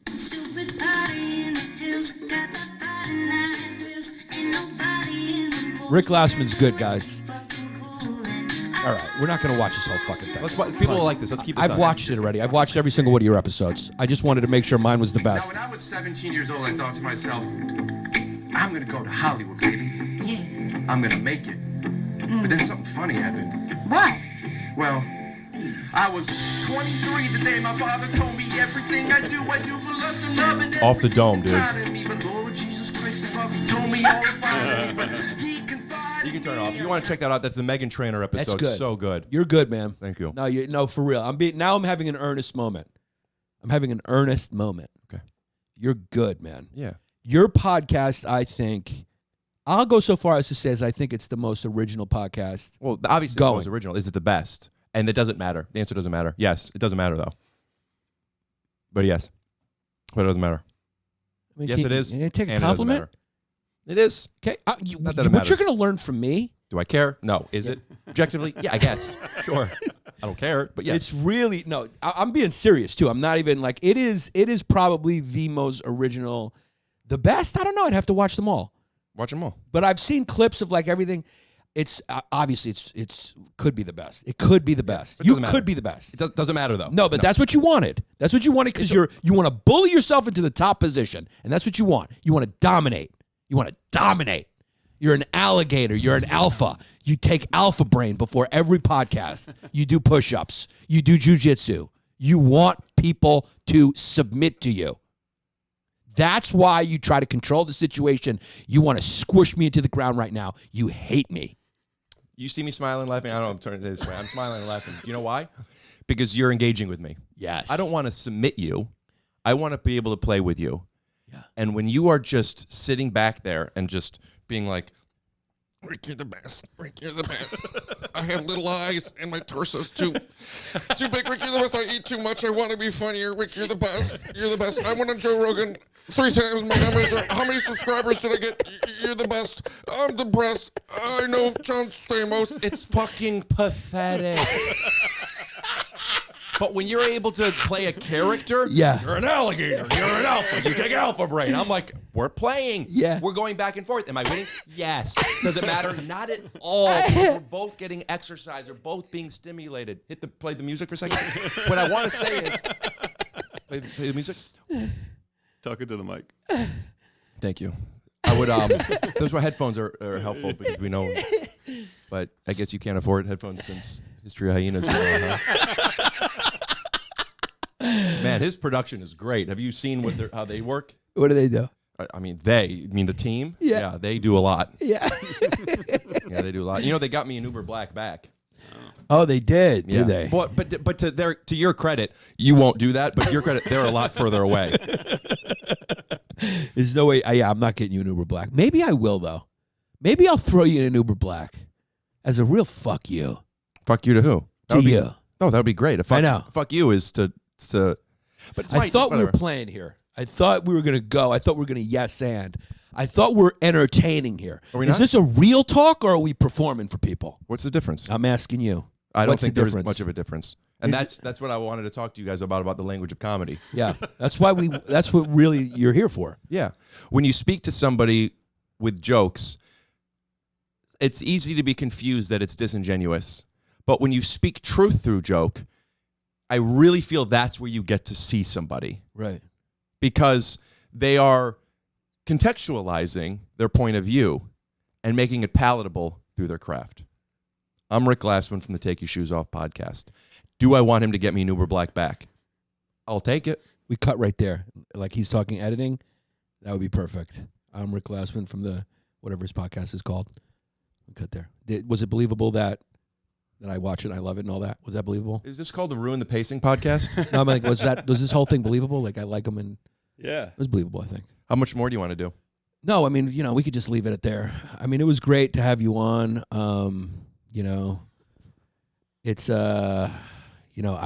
Stupid body in the hills, got that body nine wheels, ain't nobody in the pool. Rick Glassman's good, guys. Fucking cool and All right, we're not going to watch this whole fucking thing. People will like this. Let's keep this I've on. watched it already. I've watched every single one of your episodes. I just wanted to make sure mine was the Now, best. when I was 17 years old, I thought to myself, I'm gonna go to Hollywood, baby. yeah. I'm gonna make it. But then something funny happened. What? Well, I was 23 the day my father told me everything I do for lust and love and Off the dome, dude. inside of me. But Lord Jesus Christ, the father told me all about me, but he confided. You can turn it off. If you want to check that out, that's the Meghan Trainor episode. That's good. So good. You're good, man. Thank you. No, for real. I'm having an earnest moment. I'm having an earnest moment. Okay. You're good, man. Yeah. Your podcast, I think, I'll go so far as to say I think it's the most original podcast. Well, obviously, Going. it was original. Is it the best? And it doesn't matter. The answer doesn't matter. Yes, it doesn't matter, though. But yes. But it doesn't matter. I mean, Yes, can it is. you take a and it doesn't compliment? matter. It is. Okay. Not that it what you're matters. going to learn from me, Do I care? No. Is it? Objectively? Yeah, I guess. Sure. I don't care, but yes. it's really, no, I'm being serious too. I'm not even like, it is probably the most original, the best. I don't know. I'd have to watch them all. Watch them all. But I've seen clips of like everything. It's obviously it's could be the best. It could be the best. It You doesn't matter. could be the best. It doesn't matter, though. No, but that's what you wanted. That's what you wanted because you want to bully yourself into the top position, and that's what you want. You want to dominate. You want to dominate. You're an alligator. You're an alpha. You take alpha brain before every podcast. You do push-ups. You do jujitsu. You want people to submit to you. That's why you try to control the situation. You want to squish me into the ground right now. You hate me. You see me smiling, laughing. I don't know. I'm turning it this way. I'm smiling and laughing. You know why? Because you're engaging with me. Yes. I don't want to submit you. I want to be able to play with you. Yeah. And when you are just sitting back there and just being like, Rick, you're the best. Rick, you're the best. I have little eyes and my torso's too big. Rick, you're the best. I eat too much. I want to be funnier. Rick, you're the best. You're the best. I went on Joe Rogan 3 times. My numbers are, how many subscribers did I get? You're the best. I'm depressed. I know John Stamos. it's fucking pathetic. But when you're able to play a character, Yeah. you're an alligator, you're an alpha, you take alpha brain. I'm like, we're playing. Yeah. We're going back and forth. Am I winning? Yes. Does it matter? Not at all. We're both getting exercise. We're both being stimulated. Play the music for a second. What I want to say is, play the music. Talking to the mic. Thank you. I would those headphones are helpful because we know, but I guess you can't afford headphones since History of Hyenas. Man, his production is great. Have you seen how they work? What do they do? I mean, the team? Yeah. They do a lot. Yeah. Yeah, they do a lot. You know, they got me an Uber Black back. Oh, they did. Yeah. Did they? But to your credit, you won't do that. But to your credit, they're a lot further away. There's no way. I'm not getting you an Uber Black. Maybe I will though. Maybe I'll throw you in an Uber Black as a real fuck you. Fuck you to who? To you. No, that would be great. I know. Fuck you is to. But it's I thought we were playing here. I thought we were gonna go. I thought we were gonna yes and. I thought we were entertaining here. Are we Is not? this a real talk or are we performing for people? What's the difference? I'm asking you. I don't What's think the there's difference? much of a difference. And that's what I wanted to talk to you guys about the language of comedy. Yeah, that's why that's what really you're here for. Yeah. When you speak to somebody with jokes, it's easy to be confused that it's disingenuous. But when you speak truth through joke, I really feel that's where you get to see somebody. Right. Because they are contextualizing their point of view and making it palatable through their craft. I'm Rick Glassman from the Take Your Shoes Off podcast. Do I want him to get me an Uber Black back? I'll take it. We cut right there. Like he's talking editing. That would be perfect. I'm Rick Glassman from the whatever his podcast is called. We cut there. Was it believable that I watch it and I love it and all that? Was that believable? Is this called the Ruin the Pacing podcast? No, I'm like, was this whole thing believable? Like I like him and Yeah. it was believable, I think. How much more do you want to do? No, I mean, we could just leave it at there. I mean, it was great to have you on. It's I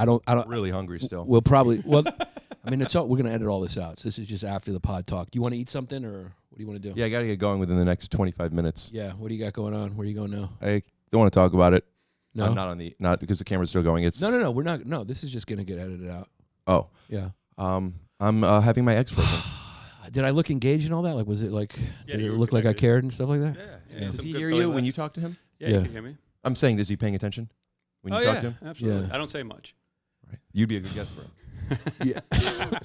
don't Really hungry still. We'll probably I mean, it's all, we're gonna edit all this out. So this is just after the pod talk. Do you want to eat something or what do you want to do? Yeah, I got to get going within the next 25 minutes. Yeah. What do you got going on? Where are you going now? I don't want to talk about it. No? I'm not because the camera's still going. It's No. We're not. No, this is just gonna get edited out. Oh, Yeah. I'm having my eggs frozen. Did I look engaged and all that? Like, was it like? Yeah, Did you it were look like I connected. cared and stuff like that? Yeah. Does Some he good hear belly you when you laughs. talk to him? Yeah, Yeah. you can hear me. I'm saying, is he paying attention when you Oh, talk yeah, to him? absolutely. Yeah. I don't say much. Right. You'd be a good guest for him. Yeah.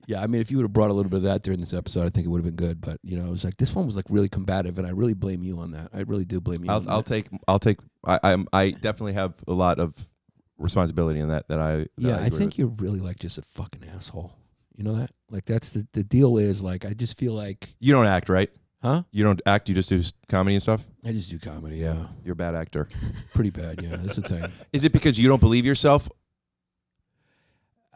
Yeah. I mean, if you would have brought a little bit of that during this episode, I think it would have been good. But it was like this one was like really combative, and I really blame you on that. I really do blame you. I'll take. I definitely have a lot of responsibility in that. I I agree think with. you're really like just a fucking asshole. You know that? Like that's the deal is like I just feel like, You don't act, right? huh? You don't act. You just do comedy and stuff. I just do comedy. Yeah, You're a bad actor. pretty bad. Yeah, that's the thing. Is it because you don't believe yourself?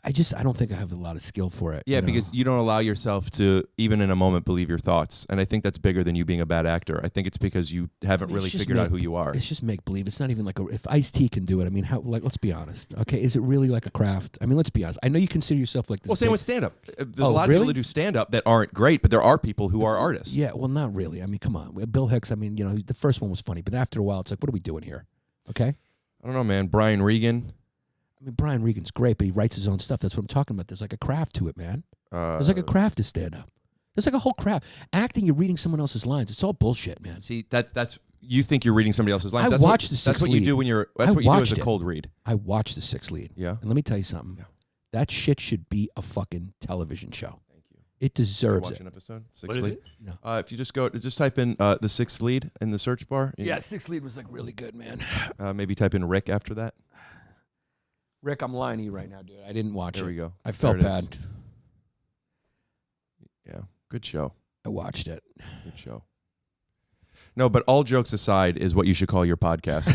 I don't think I have a lot of skill for it. Yeah, you know? because you don't allow yourself to, even in a moment, believe your thoughts. And I think that's bigger than you being a bad actor. I think it's because you haven't It's really just figured out who you are. It's just make believe. It's not even like if Ice-T can do it. I mean, how? Like, let's be honest. Okay, is it really like a craft? I mean, let's be honest. I know you consider yourself like this. Well, same big- with stand-up. There's Oh, a lot of really? people that do stand-up that aren't great, but there are people who are artists. Yeah, well, not really. I mean, come on, Bill Hicks. I mean, the first one was funny, but after a while, it's like, what are we doing here? Okay. I don't know, man. Brian Regan. I mean, Brian Regan's great, but he writes his own stuff. That's what I'm talking about. There's like a craft to it, man. There's like a craft to stand up. There's like a whole craft. Acting, you're reading someone else's lines. It's all bullshit, man. See, that's you think you're reading somebody else's lines. I That's watched what, The Sixth That's what you Lead. do when you're. I That's what you do as watched a it. cold read. I watched The Sixth Lead. Yeah. And let me tell you something. That shit should be a fucking television show. Thank you. It deserves Watch it. an episode. What Sixth is lead. it? No. If you just type in the Sixth Lead in the search bar. Yeah, Sixth Lead was like really good, man. Maybe type in Rick after that. Rick, I'm lying to you right now, dude. I didn't watch There it. we go. I felt There it is. bad. Yeah. Good show. I watched it. Good show. No, but all jokes aside is what you should call your podcast.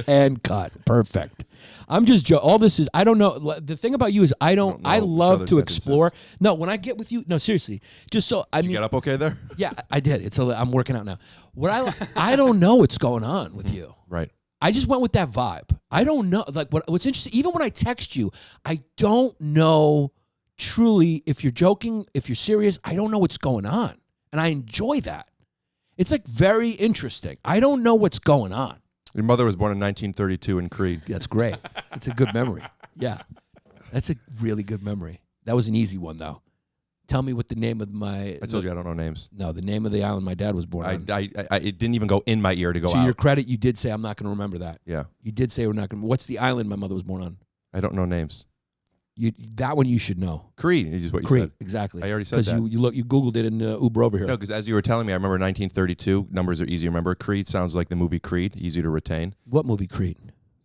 And cut. Perfect. I'm just all this is I don't know. The thing about you is I don't know I each love other's to sentences. explore. No, when I get with you, no, seriously. Just so I Did mean you get up okay there? yeah, I did. I'm working out now. What I don't know what's going on with you. Right. I just went with that vibe. I don't know. Like what's interesting, even when I text you, I don't know truly if you're joking, if you're serious. I don't know what's going on. And I enjoy that. It's like very interesting. I don't know what's going on. Your mother was born in 1932 in Creed. That's great. That's a good memory. Yeah. That's a really good memory. That was an easy one, though. Tell me what the name of my... I told you I don't know names. No, the name of the island my dad was born on. It didn't even go in my ear to go To out. your credit, you did say, I'm not going to remember that. Yeah. You did say we're not going to... What's the island my mother was born on? I don't know names. That one you should know. Creed is what you Crete, said. exactly. I already said that. Because you Googled it in Uber over here. No, because as you were telling me, I remember 1932. Numbers are easy to remember. Creed sounds like the movie Creed, easy to retain. What movie, Creed?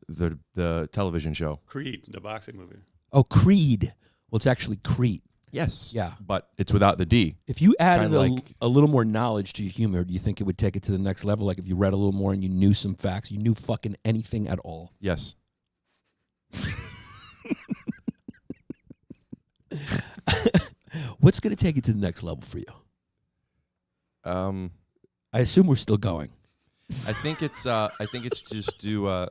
The television show. Creed, the boxing movie. Oh, Creed. Well, it's actually Crete. Yes. Yeah. But it's without the D. If you added Kinda a little more knowledge to your humor, do you think it would take it to the next level? Like if you read a little more and you knew some facts, you knew fucking anything at all? Yes. What's going to take it to the next level for you? I assume we're still going. I think it's just to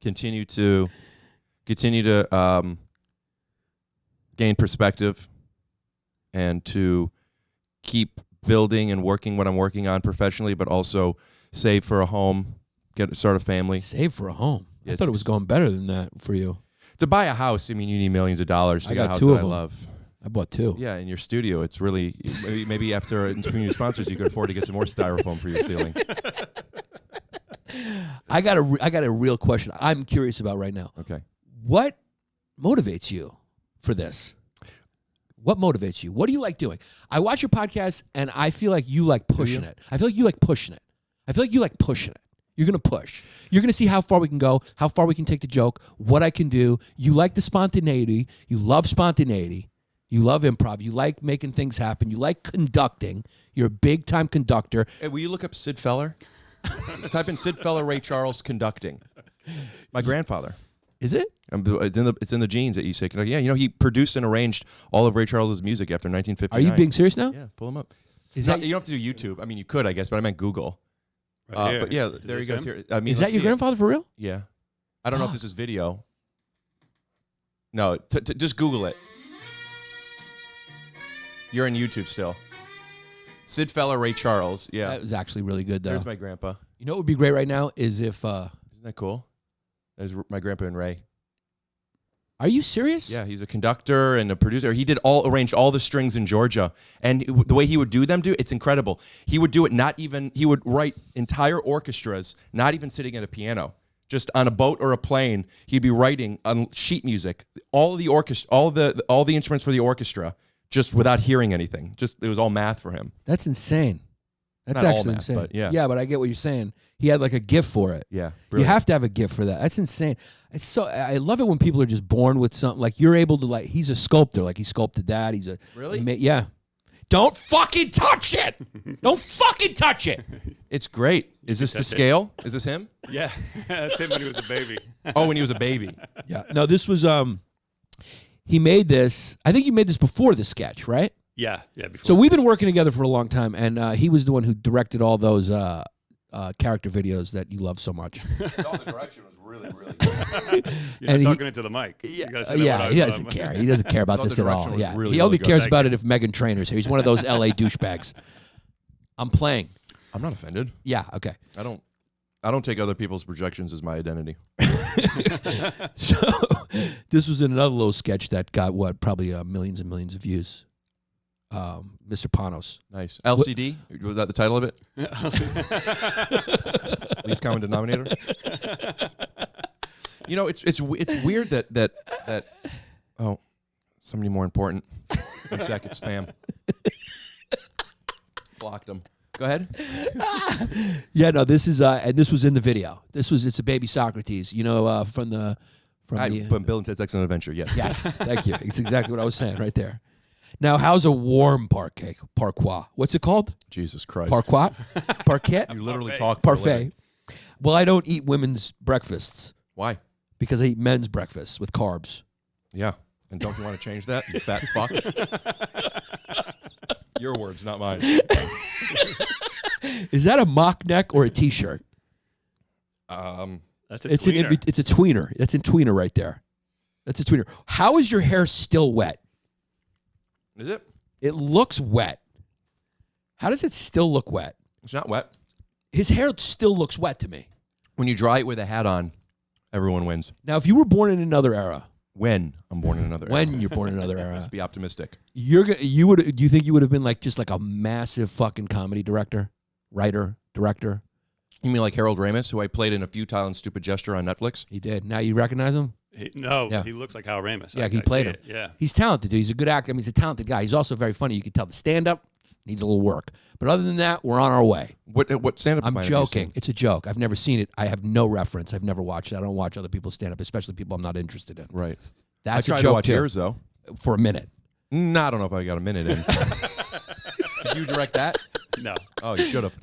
continue to gain perspective and to keep building and working what I'm working on professionally, but also save for a home, start a family. Save for a home. Yeah, I thought it was going better than that for you. To buy a house, I mean, you need millions of dollars to I get a got house two that of I them. love. I bought 2. Yeah, in your studio, it's really maybe after between your sponsors, you could afford to get some more styrofoam for your ceiling. I got a real question I'm curious about right now. Okay. What motivates you for this? What motivates you? What do you like doing? I watch your podcast and I feel like you like pushing it. I feel like you like pushing it. I feel like you like pushing it. You're going to push. You're going to see how far we can go, how far we can take the joke, what I can do. You like the spontaneity. You love spontaneity. You love improv. You like making things happen. You like conducting. You're a big-time conductor. Hey, will you look up Sid Feller? Type in Sid Feller, Ray Charles conducting. My grandfather. Is it? It's in the genes that you say. Yeah, he produced and arranged all of Ray Charles's music after 1959. Are you being serious now? Yeah, pull him up. Is You that don't have to do YouTube. I mean, you could, I guess, but I meant Google. Right here. But yeah, Is there he this goes him? here. I mean, is let's that your see it. grandfather for real? Yeah. I don't know if this is video. No, just Google it. You're on YouTube still. Sid Feller, Ray Charles. Yeah. That was actually really good, though. There's my grandpa. You know what would be great right now is if... Isn't that cool? There's my grandpa and Ray. Are you serious? Yeah, he's a conductor and a producer. He arranged all the strings in Georgia. And the way he would do them, it's incredible. He would do it he would write entire orchestras, not even sitting at a piano. Just on a boat or a plane, he'd be writing on sheet music, all the instruments for the orchestra, just without hearing anything. It was all math for him. That's insane. That's Not all actually math, insane. but yeah. Yeah, but I get what you're saying. He had like a gift for it. Yeah, You brilliant. have to have a gift for that. That's insane. It's so I love it when people are just born with something. Like you're able to he's a sculptor. Like he sculpted that. He's a Really? Yeah. Don't fucking touch it. Don't fucking touch it. It's great. Is this to scale? Is this him? Yeah, that's him when he was a baby. Oh, when he was a baby. Yeah. No, this was he made this. I think you made this before the sketch, right? Yeah. Before So we've been working together for a long time, and he was the one who directed all those character videos that you love so much. All the direction was really, really good. You're and not he- talking into the mic. You gotta say Yeah, that he what doesn't care. He doesn't care about Thought this the at all. direction was Yeah, really, he only really good. cares Thank about you. it if Meghan Trainor's here. He's one of those LA douchebags. I'm playing. I'm not offended. Yeah. Okay. I don't take other people's projections as my identity. So this was another little sketch that got probably millions and millions of views. Mr. Panos. Nice. LCD? Was that the title of it? Least common denominator? It's weird that somebody more important. 1 second, spam. Blocked them. Go ahead. Yeah, no, this is and this was in the video. It's a baby Socrates, from the Bill and Ted's Excellent Adventure, yes. Yes, thank you. It's exactly what I was saying right there. Now, how's a warm parquet? Parquet. What's it called? Jesus Christ. Parquet? Parquet? You literally talk for a living. Parfait. Well, I don't eat women's breakfasts Why? because I eat men's breakfasts with carbs. Yeah. And don't you want to change that, you fat fuck? Your words, not mine. Is that a mock neck or a T-shirt? That's a It's tweener. it's a tweener. That's a tweener right there. That's a tweener. How is your hair still wet? Is it? It looks wet. How does it still look wet? It's not wet. His hair still looks wet to me. When you dry it with a hat on, everyone wins. Now, if you were born in another era, When I'm born in another era. when you're born in another era, Let's be optimistic. do you think you would have been like just like a massive fucking comedy director, writer, director? You mean like Harold Ramis, who I played in A Futile and Stupid Gesture on Netflix? He did. Now you recognize him? No, Yeah. he looks like Hal Ramis. Yeah, I he played see him. it, Yeah. He's talented, dude. He's a good actor. I mean, he's a talented guy. He's also very funny. You can tell the stand-up needs a little work. But other than that, we're on our way. What stand-up? I'm might have you joking. seen? It's a joke. I've never seen it. I have no reference. I've never watched it. I don't watch other people's stand-up, especially people I'm not interested in. Right. That's I a tried joke to watch too. yours, though. For a minute. No, I don't know if I got a minute in. Did you direct that? No. Oh, you should have.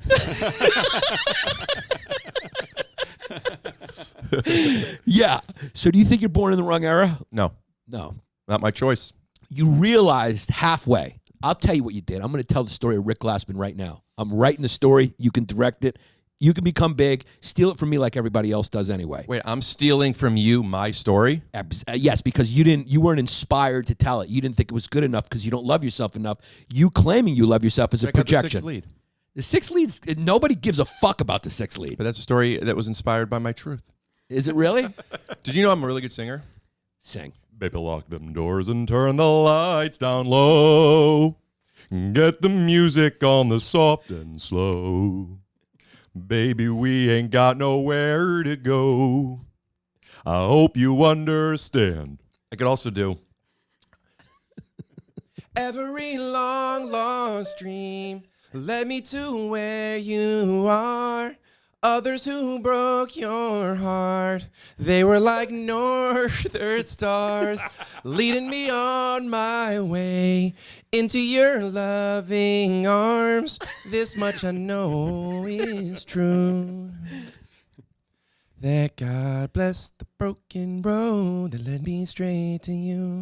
Yeah. So do you think you're born in the wrong era? No, No. not my choice. You realized halfway. I'll tell you what you did. I'm going to tell the story of Rick Glassman right now. I'm writing the story. You can direct it. You can become big. Steal it from me like everybody else does anyway. Wait, I'm stealing from you my story? Yes, because you weren't inspired to tell it. You didn't think it was good enough because you don't love yourself enough. You claiming you love yourself is a Check out the projection. sixth lead. The sixth lead's nobody gives a fuck about the sixth lead. But that's a story that was inspired by my truth. Is it really? Did you know I'm a really good singer? Sing. Baby, lock them doors and turn the lights down low. Get the music on the soft and slow. Baby, we ain't got nowhere to go. I hope you understand. I could also do every long lost dream led me to where you are. Others who broke your heart, they were like northern stars, leading me on my way into your loving arms. This much I know is true, that God bless the broken road that led me straight to you.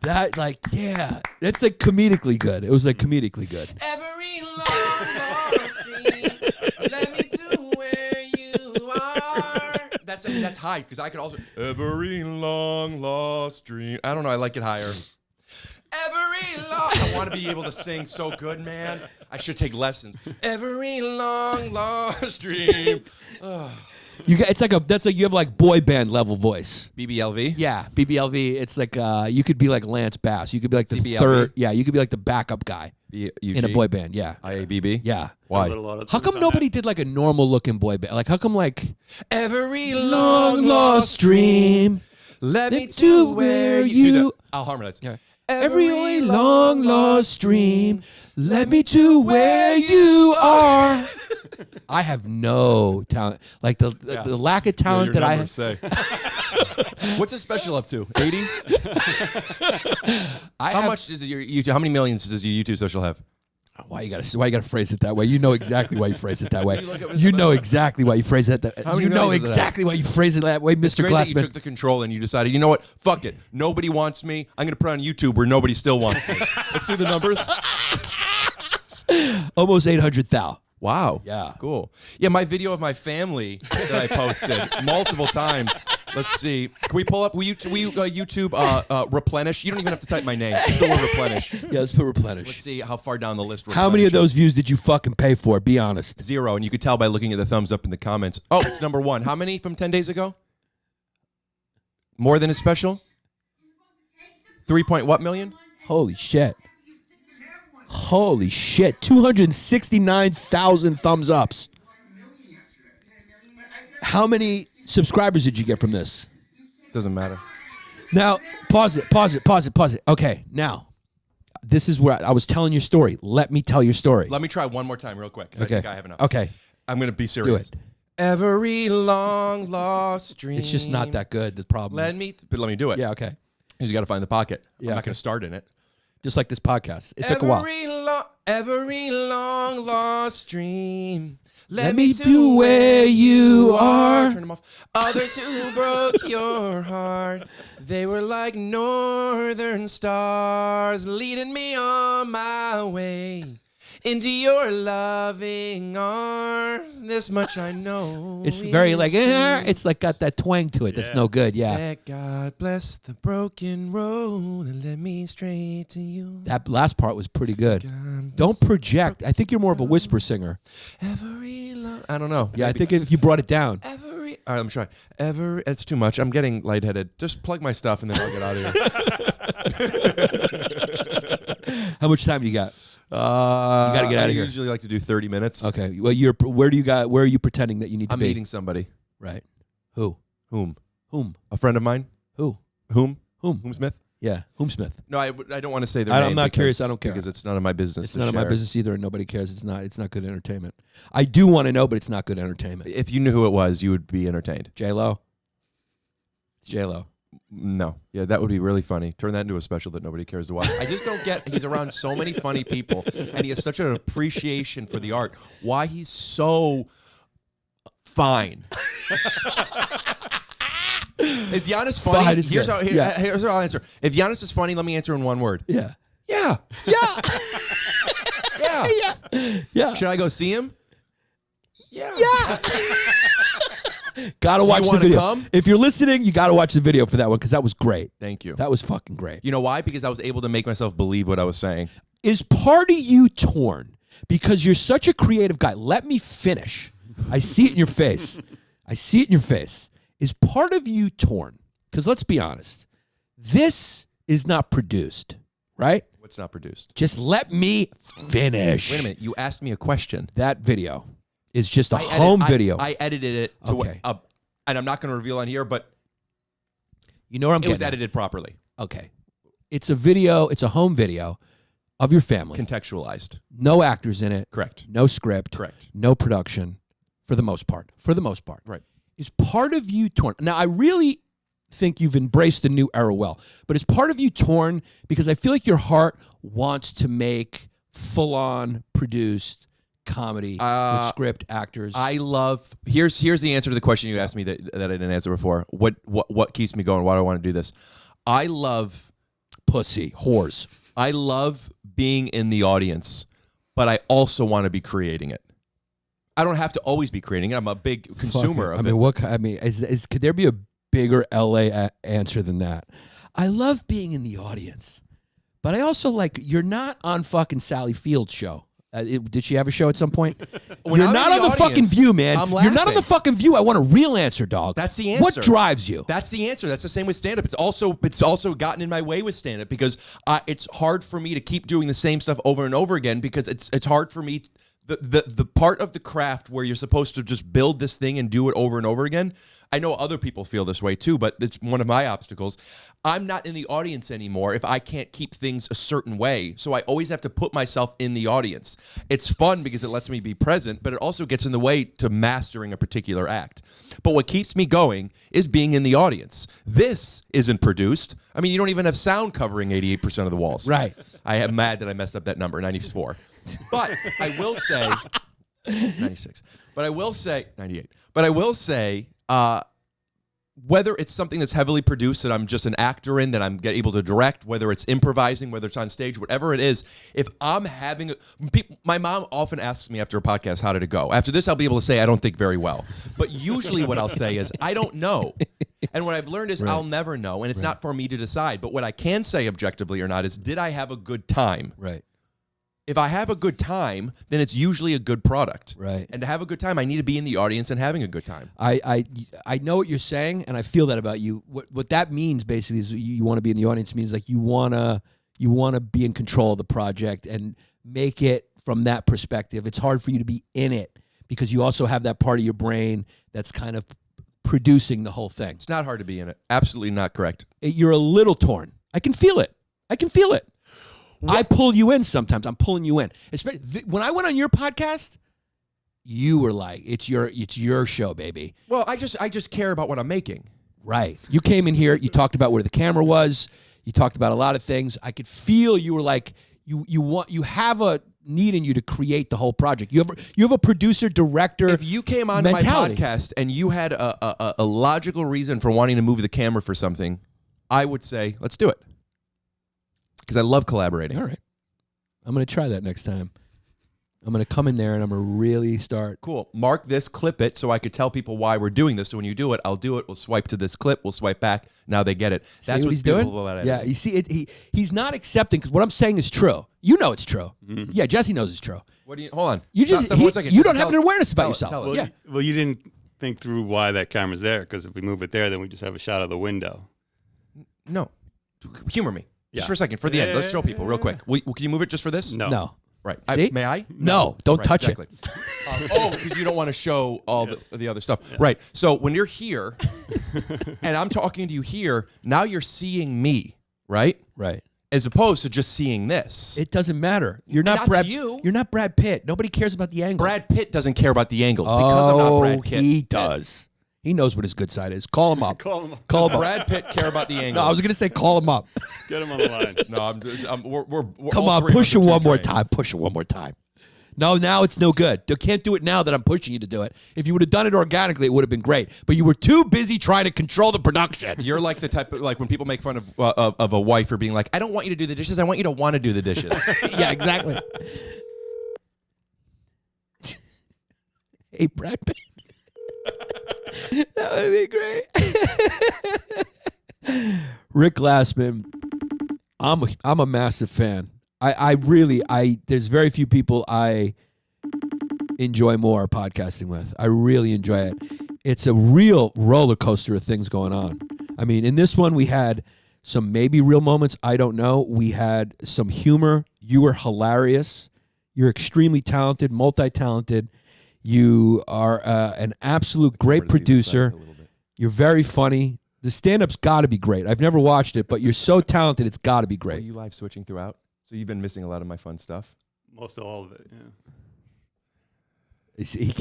That it's like comedically good. It was like comedically good. Every long lost dream led me to where you are. That's high because I could also every long lost dream. I don't know. I like it higher. Every long. I want to be able to sing so good, man. I should take lessons. Every long lost dream. That's like you have like boy band level voice. BBLV. Yeah, BBLV. It's like you could be like Lance Bass. You could be like the CBLV? third. Yeah, you could be like the backup guy in a boy band. Yeah, IABB. yeah. Why? How come nobody did like a normal looking boy band? Like how come like Every long lost dream led me to where you. I'll harmonize. Yeah. Every long lost dream led me to where you are. I have no talent. Like the lack of talent that I have. Say. What's this special up to? 80? How much is your YouTube? How many millions does your YouTube special have? Why you gotta phrase it that way? You know exactly why you phrase it that way. You know exactly why you phrase it that. You know exactly why you phrase it that way, Mr. Great that you Glassman. took the control and you decided, you know what? Fuck it. Nobody wants me. I'm gonna put it on YouTube where nobody still wants me. Let's do the numbers. Almost 800,000. Wow. Yeah. Cool. Yeah, my video of my family that I posted multiple times. Let's see. Can we pull up? Will you YouTube replenish? You don't even have to type my name. Just the word replenish. Yeah, let's put replenish. Let's see how far down the list. How many of replenish those views did you fucking pay for? Be honest. is. 0, and you could tell by looking at the thumbs up in the comments. Oh, it's number 1. How many from 10 days ago? More than a special? 3 point what million? Holy shit. Holy shit. 269,000 thumbs ups. How many subscribers did you get from this? Doesn't matter. Now, pause it. Okay, now, this is where I was telling your story. Let me tell your story. Let me try one more time real quick because Okay. I think I have enough. Okay. I'm going to be serious. Do it. Every long lost dream. It's just not that good. The problem is. But let me do it. Yeah, okay. You got to find the pocket. Yeah, I'm not okay. going to start in it. Just like this podcast. It took a while. Every long lost dream. Let me to where you are. Turn them off. Others who broke your heart, they were like northern stars, leading me on my way into your loving arms. This much I know. It's very like, is true. it's like got that twang to it. That's no good. Yeah. Let God bless the broken road and let me straight to you. That last part was pretty good. God Don't bless project. I think you're more of a whisper singer. every love. I don't know. Yeah, I Maybe. think if you brought it down. Every. All right, I'm trying. It's too much. I'm getting lightheaded. Just plug my stuff and then I'll get out of here. How much time do you got? You gotta get out of here. I usually like to do 30 minutes. Okay. Well, where are you pretending that you need to I'm be? meeting somebody. Right. Who? Whom? Whom? A friend of mine. Who? Whom? Whom? Whom Smith? Yeah. Whom Smith? No, I don't want to say their I'm name. not because- curious. I don't care. because it's none of my business. It's to none of my share. business either, and nobody cares. It's not good entertainment. I do want to know, but it's not good entertainment. If you knew who it was, you would be entertained. J-Lo? It's J-Lo. No. Yeah, that would be really funny. Turn that into a special that nobody cares to watch. I just don't get, he's around so many funny people, and he has such an appreciation for the art. Why he's so fine. Is Yannis funny? Fine is Here's good. how, Yeah. here's how I'll answer. If Yannis is funny, let me answer in one word. Yeah. Yeah. Yeah. Yeah. Yeah. Should I go see him? Yeah. Gotta Do watch you the wanna video. come? If you're listening, you gotta watch the video for that one because that was great. Thank you. That was fucking great. You know why? Because I was able to make myself believe what I was saying. Is part of you torn because you're such a creative guy? Let me finish. I see it in your face. I see it in your face. Is part of you torn? Because let's be honest, this is not produced, right? What's not produced? Just let me finish. Wait a minute. You asked me a question. That video is just a home video. I edited it to Okay. and I'm not going to reveal on here, but you know what I'm it getting was at. edited properly, Okay. It's a video. It's a home video of your family. contextualized. No actors in it. Correct. No script. Correct. No production for the most part. For the most part. Right. Is part of you torn? Now, I really think you've embraced the new era well, but is part of you torn because I feel like your heart wants to make full-on produced comedy with script, actors. I love. Here's the answer to the question you asked me that I didn't answer before. What keeps me going? Why do I want to do this? I love pussy, whores. I love being in the audience, but I also want to be creating it. I don't have to always be creating it. I'm a big consumer of I mean, it. could there be a bigger LA answer than that? I love being in the audience, but I also like you're not on fucking Sally Field's show. Did she have a show at some point? When You're I'm not in on the the fucking audience, View, man. I'm You're not on laughing. the fucking View. I want a real answer, dog. That's the answer. What drives you? That's the answer. That's the same with stand-up. It's also gotten in my way with stand-up because it's hard for me to keep doing the same stuff over and over again because it's hard for me. The part of the craft where you're supposed to just build this thing and do it over and over again. I know other people feel this way too, but it's one of my obstacles. I'm not in the audience anymore if I can't keep things a certain way. So I always have to put myself in the audience. It's fun because it lets me be present, but it also gets in the way to mastering a particular act. But what keeps me going is being in the audience. This isn't produced. I mean, you don't even have sound covering 88% of the walls. Right. I am mad that I messed up that number, 94. But I will say 96. But I will say 98. But I will say whether it's something that's heavily produced that I'm just an actor in, that I'm able to direct, whether it's improvising, whether it's on stage, whatever it is, if I'm having my mom often asks me after a podcast, how did it go? After this, I'll be able to say I don't think very well. But usually what I'll say is I don't know. And what I've learned is I'll never know, and it's not for me to decide. But what I can say objectively or not is, did I have a good time? Right. If I have a good time, then it's usually a good product. Right. And to have a good time, I need to be in the audience and having a good time. I know what you're saying, and I feel that about you. What that means basically is you want to be in the audience means like you wanna be in control of the project and make it from that perspective. It's hard for you to be in it because you also have that part of your brain that's kind of producing the whole thing. It's not hard to be in it. Absolutely not correct. You're a little torn. I can feel it. I pull you in sometimes. I'm pulling you in. Especially when I went on your podcast, you were like, "It's your show, baby." Well, I just care about what I'm making. Right. You came in here. You talked about where the camera was. You talked about a lot of things. I could feel you were like you have a need in you to create the whole project. You have a producer director. If you came on mentality. my podcast and you had a logical reason for wanting to move the camera for something, I would say, let's do it. Because I love collaborating. All right. I'm going to try that next time. I'm going to come in there and I'm going to really start. Cool. Mark this, clip it, so I could tell people why we're doing this. So when you do it, I'll do it. We'll swipe to this clip. We'll swipe back. Now they get it. That's what he's doing. About it. Yeah, you see, he's not accepting because what I'm saying is true. You know it's true. Yeah, Jesse knows it's true. What do you? Hold on. You just Stop 1 second. you Just don't have tell- an awareness about tell it, yourself. tell it. Yeah. Well, you didn't think through why that camera's there, because if we move it there, then we just have a shot of the window. No. Humor me. Yeah. Just for a second. For the end. Let's show people real quick. Can you move it just for this? No. Right. See? May I? No, don't Right, touch exactly. it. Because you don't want to show all the other stuff. Right. So when you're here and I'm talking to you here, now you're seeing me, right? Right. As opposed to just seeing this. It doesn't matter. You're not, Not to Brad. you. You're not Brad Pitt. Nobody cares about the angle. Brad Pitt doesn't care about the angles because I'm not Brad Pitt. He does. He knows what his good side is. Call him up. Call him up. Call him up. Brad Pitt care about the angles. No, I was gonna say call him up. Get him on the line. No, we're Come all on, three of push us it are too one more trained. time. Push it one more time. No, now it's no good. You can't do it now that I'm pushing you to do it. If you would have done it organically, it would have been great. But you were too busy trying to control the production. You're like the type of, like when people make fun of a wife for being like, I don't want you to do the dishes. I want you to want to do the dishes. Yeah, exactly. Hey, Brad Pitt. That would be great. Rick Glassman. I'm a massive fan. I really there's very few people I enjoy more podcasting with. I really enjoy it. It's a real roller coaster of things going on. I mean, in this one we had some maybe real moments. I don't know. We had some humor. You were hilarious. You're extremely talented, multi-talented. You are an absolute great producer. You're very funny. The stand-up's got to be great. I've never watched it, but you're so talented, it's got to be Are great. you live switching throughout? So you've been missing a lot of my fun stuff. Most of all of it, yeah.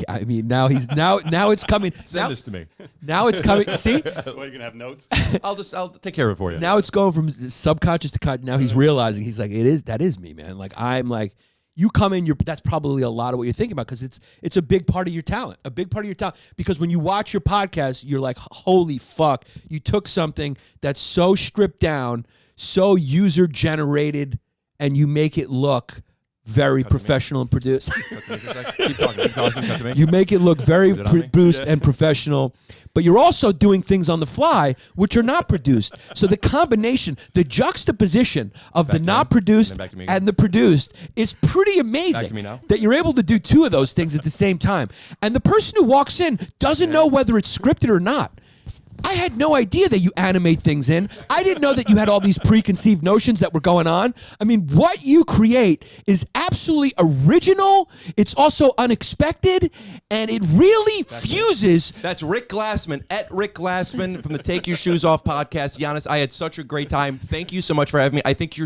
I mean, now it's coming. Send this to me. Now it's coming. See, Well, you can have notes. I'll take care of it for you. now it's going from subconscious to conscious. Now he's realizing he's like, that is me, man. Like I'm like, you come in, that's probably a lot of what you're thinking about because it's a big part of your talent, Because when you watch your podcast, you're like, holy fuck, you took something that's so stripped down, so user generated, and you make it look very professional and produced. Keep talking. Cut to me. You make it look very Is it on me? produced and professional, but you're also doing things on the fly which are not produced. So the combination, the juxtaposition of the not produced and then back to me again. and the produced is pretty amazing. Back to me now. That you're able to do two of those things at the same time. And the person who walks in doesn't know whether it's scripted or not. I had no idea that you animate things in. I didn't know that you had all these preconceived notions that were going on. I mean, what you create is absolutely original. It's also unexpected, and it really fuses. That's Rick Glassman, at Rick Glassman from the Take Your Shoes Off podcast. Yannis, I had such a great time. Thank you so much for having me. I think you're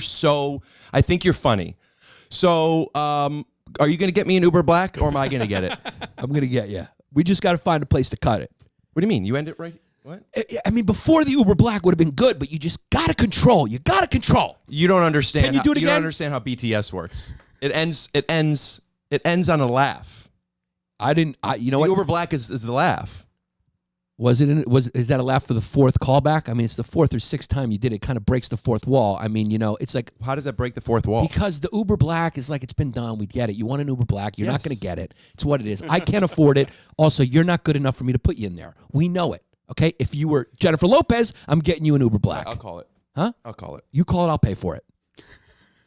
funny. So, are you going to get me an Uber Black, or am I going to get it? I'm going to get you. We just got to find a place to cut it. What do you mean? You end it right? What? I mean, before the Uber Black would have been good, but you just got to control. You got to control. You don't understand. Can you do it You don't again? understand how BTS works. It ends on a laugh. You know The what? Uber Black is the laugh. Is that a laugh for the fourth callback? I mean, it's the fourth or sixth time you did it. It kind of breaks the fourth wall. I mean, it's like, How does that break the fourth wall? because the Uber Black is like, it's been done. We get it. You want an Uber Black. You're not Yes. going to get it. It's what it is. I can't afford it. Also, you're not good enough for me to put you in there. We know it. Okay? If you were Jennifer Lopez, I'm getting you an Uber Black. I'll call it. Huh? I'll call it. You call it, I'll pay for it.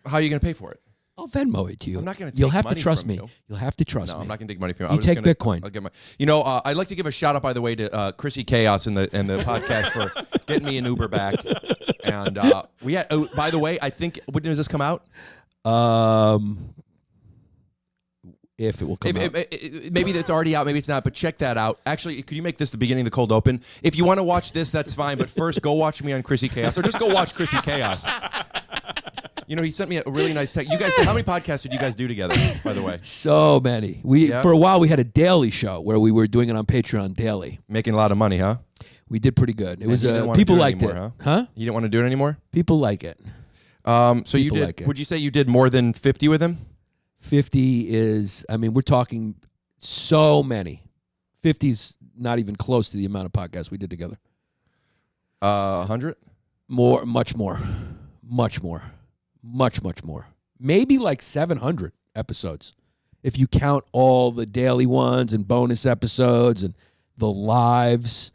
How are you going to pay for it? I'll Venmo it to you. I'm not gonna You'll take have to money trust from me. you. You'll have to trust No, me. I'm not going to take money from you. You I'm just take gonna- Bitcoin. I'll get my. I'd like to give a shout out, by the way, to Chrissy Chaos and the podcast for getting me an Uber back. And we had. Oh, by the way, I think when does this come out? If it will come out. Maybe it's already out, maybe it's not, but check that out. Actually, could you make this the beginning of the cold open? If you want to watch this, that's fine, but first go watch me on Chrissy Chaos, or just go watch Chrissy Chaos. He sent me a really nice text. You guys, how many podcasts did you guys do together, by the way? So many. For a while we had a daily show where we were doing it on Patreon daily. Making a lot of money, huh? We did pretty good. It was you didn't wanna people do it liked anymore, it. Huh? You didn't want to do it anymore? People like it. So you People did. like it. Would you say you did more than 50 with him? 50 is, I mean, we're talking so many. 50's not even close to the amount of podcasts we did together. 100? More, much more. Much more. Much more. Maybe like 700 episodes. If you count all the daily ones and bonus episodes and the lives,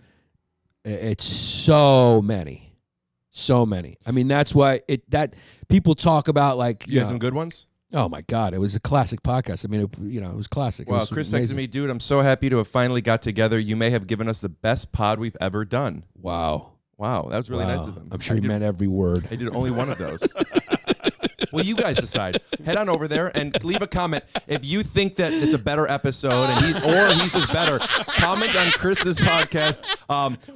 it's so many. So many. I mean, that's why that people talk about like You had some good ones? Oh my God, it was a classic podcast. I mean, it was classic. Wow, Chris texted me, dude, I'm so happy to have finally got together. You may have given us the best pod we've ever done. Wow. Wow, that was really nice of him. I'm sure he meant every word. I did only one of those. Well, you guys decide. Head on over there and leave a comment. If you think that it's a better episode and he's just better, comment on Chris's podcast.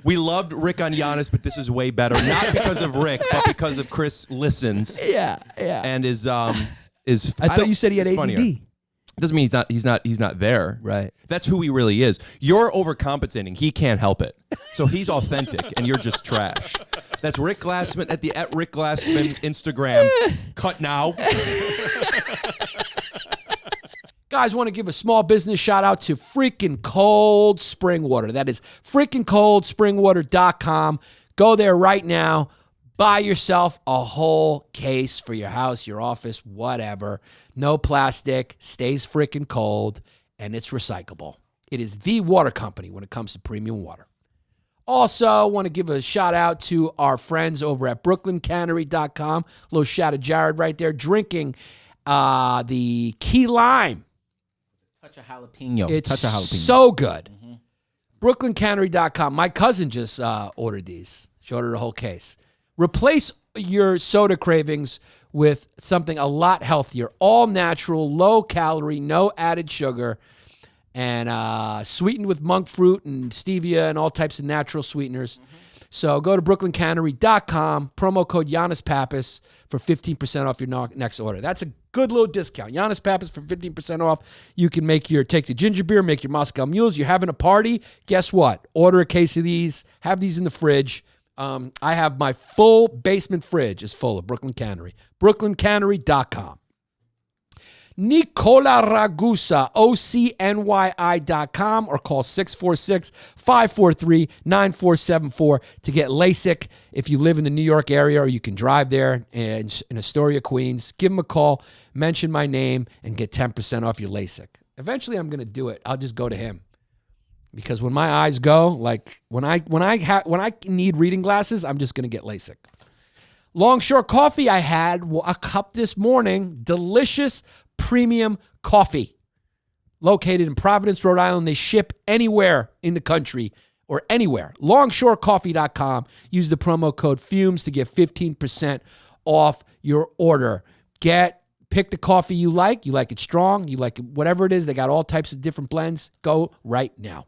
We loved Rick on Yannis, but this is way better. Not because of Rick, but because of Chris listens. Yeah. And is I thought you said he had ADD. Funnier. Doesn't mean he's not there. Right. That's who he really is. You're overcompensating. He can't help it. So he's authentic and you're just trash. That's Rick Glassman at Rick Glassman Instagram. Cut now. Guys, want to give a small business shout out to freaking Cold Spring Water. That is freakingcoldspringwater.com. Go there right now. Buy yourself a whole case for your house, your office, whatever. No plastic, stays freaking cold, and it's recyclable. It is the water company when it comes to premium water. Also, want to give a shout out to our friends over at brooklyncannery.com. A little shout of Jared right there drinking the key lime. Touch of jalapeno. It's Touch of jalapeno. so good. brooklyncannery.com. My cousin just ordered these. She ordered a whole case. Replace your soda cravings with something a lot healthier, all natural, low calorie, no added sugar, and sweetened with monk fruit and stevia and all types of natural sweeteners. So go to brooklyncannery.com, promo code Yannis Pappas for 15% off your next order. That's a good little discount. Yannis Pappas for 15% off. You can take the ginger beer, make your Moscow mules. You're having a party. Guess what? Order a case of these. Have these in the fridge. I have my full basement fridge is full of Brooklyn Cannery. brooklyncannery.com. Nicola Ragusa, OCNYI.com, or call 646-543-9474 to get LASIK if you live in the New York area, or you can drive there in Astoria, Queens. Give them a call, mention my name, and get 10% off your LASIK. Eventually, I'm going to do it. I'll just go to him. Because when my eyes go, like when I need reading glasses, I'm just going to get LASIK. Longshore Coffee, I had a cup this morning. Delicious premium coffee. Located in Providence, Rhode Island. They ship anywhere in the country or anywhere. Longshorecoffee.com. Use the promo code FUMES to get 15% off your order. Pick the coffee you like. You like it strong. You like it, whatever it is. They got all types of different blends. Go right now.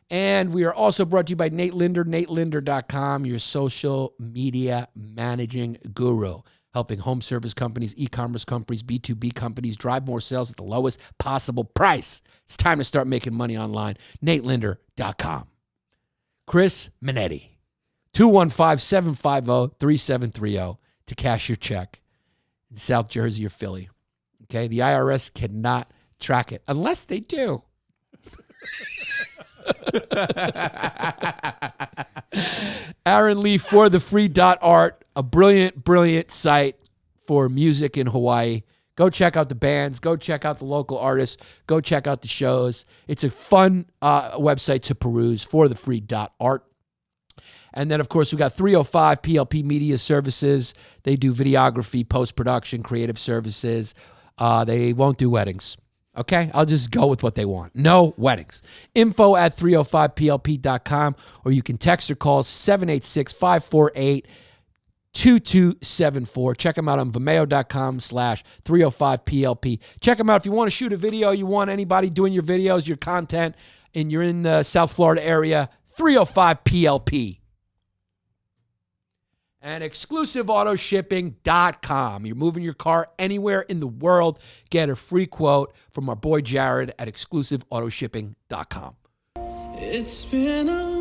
And we are also brought to you by Nate Linder, natelinder.com, your social media managing guru, helping home service companies, e-commerce companies, B2B companies drive more sales at the lowest possible price. It's time to start making money online. natelinder.com. Chris Minetti, 215-750-3730 to cash your check in South Jersey or Philly. Okay, the IRS cannot track it unless they do. Aaron Lee for the free.art, a brilliant site for music in Hawaii. Go check out the bands. Go check out the local artists. Go check out the shows. It's a fun website to peruse for the free.art. And then, of course, we got 305 PLP Media Services. They do videography, post-production, creative services. They won't do weddings. Okay, I'll just go with what they want. No weddings. Info at 305plp.com, or you can text or call 786-548-2274. Check them out on vimeo.com/305plp. Check them out if you want to shoot a video, you want anybody doing your videos, your content, and you're in the South Florida area, 305plp. And exclusiveautoshipping.com. You're moving your car anywhere in the world. Get a free quote from our boy Jared at exclusiveautoshipping.com. It's been a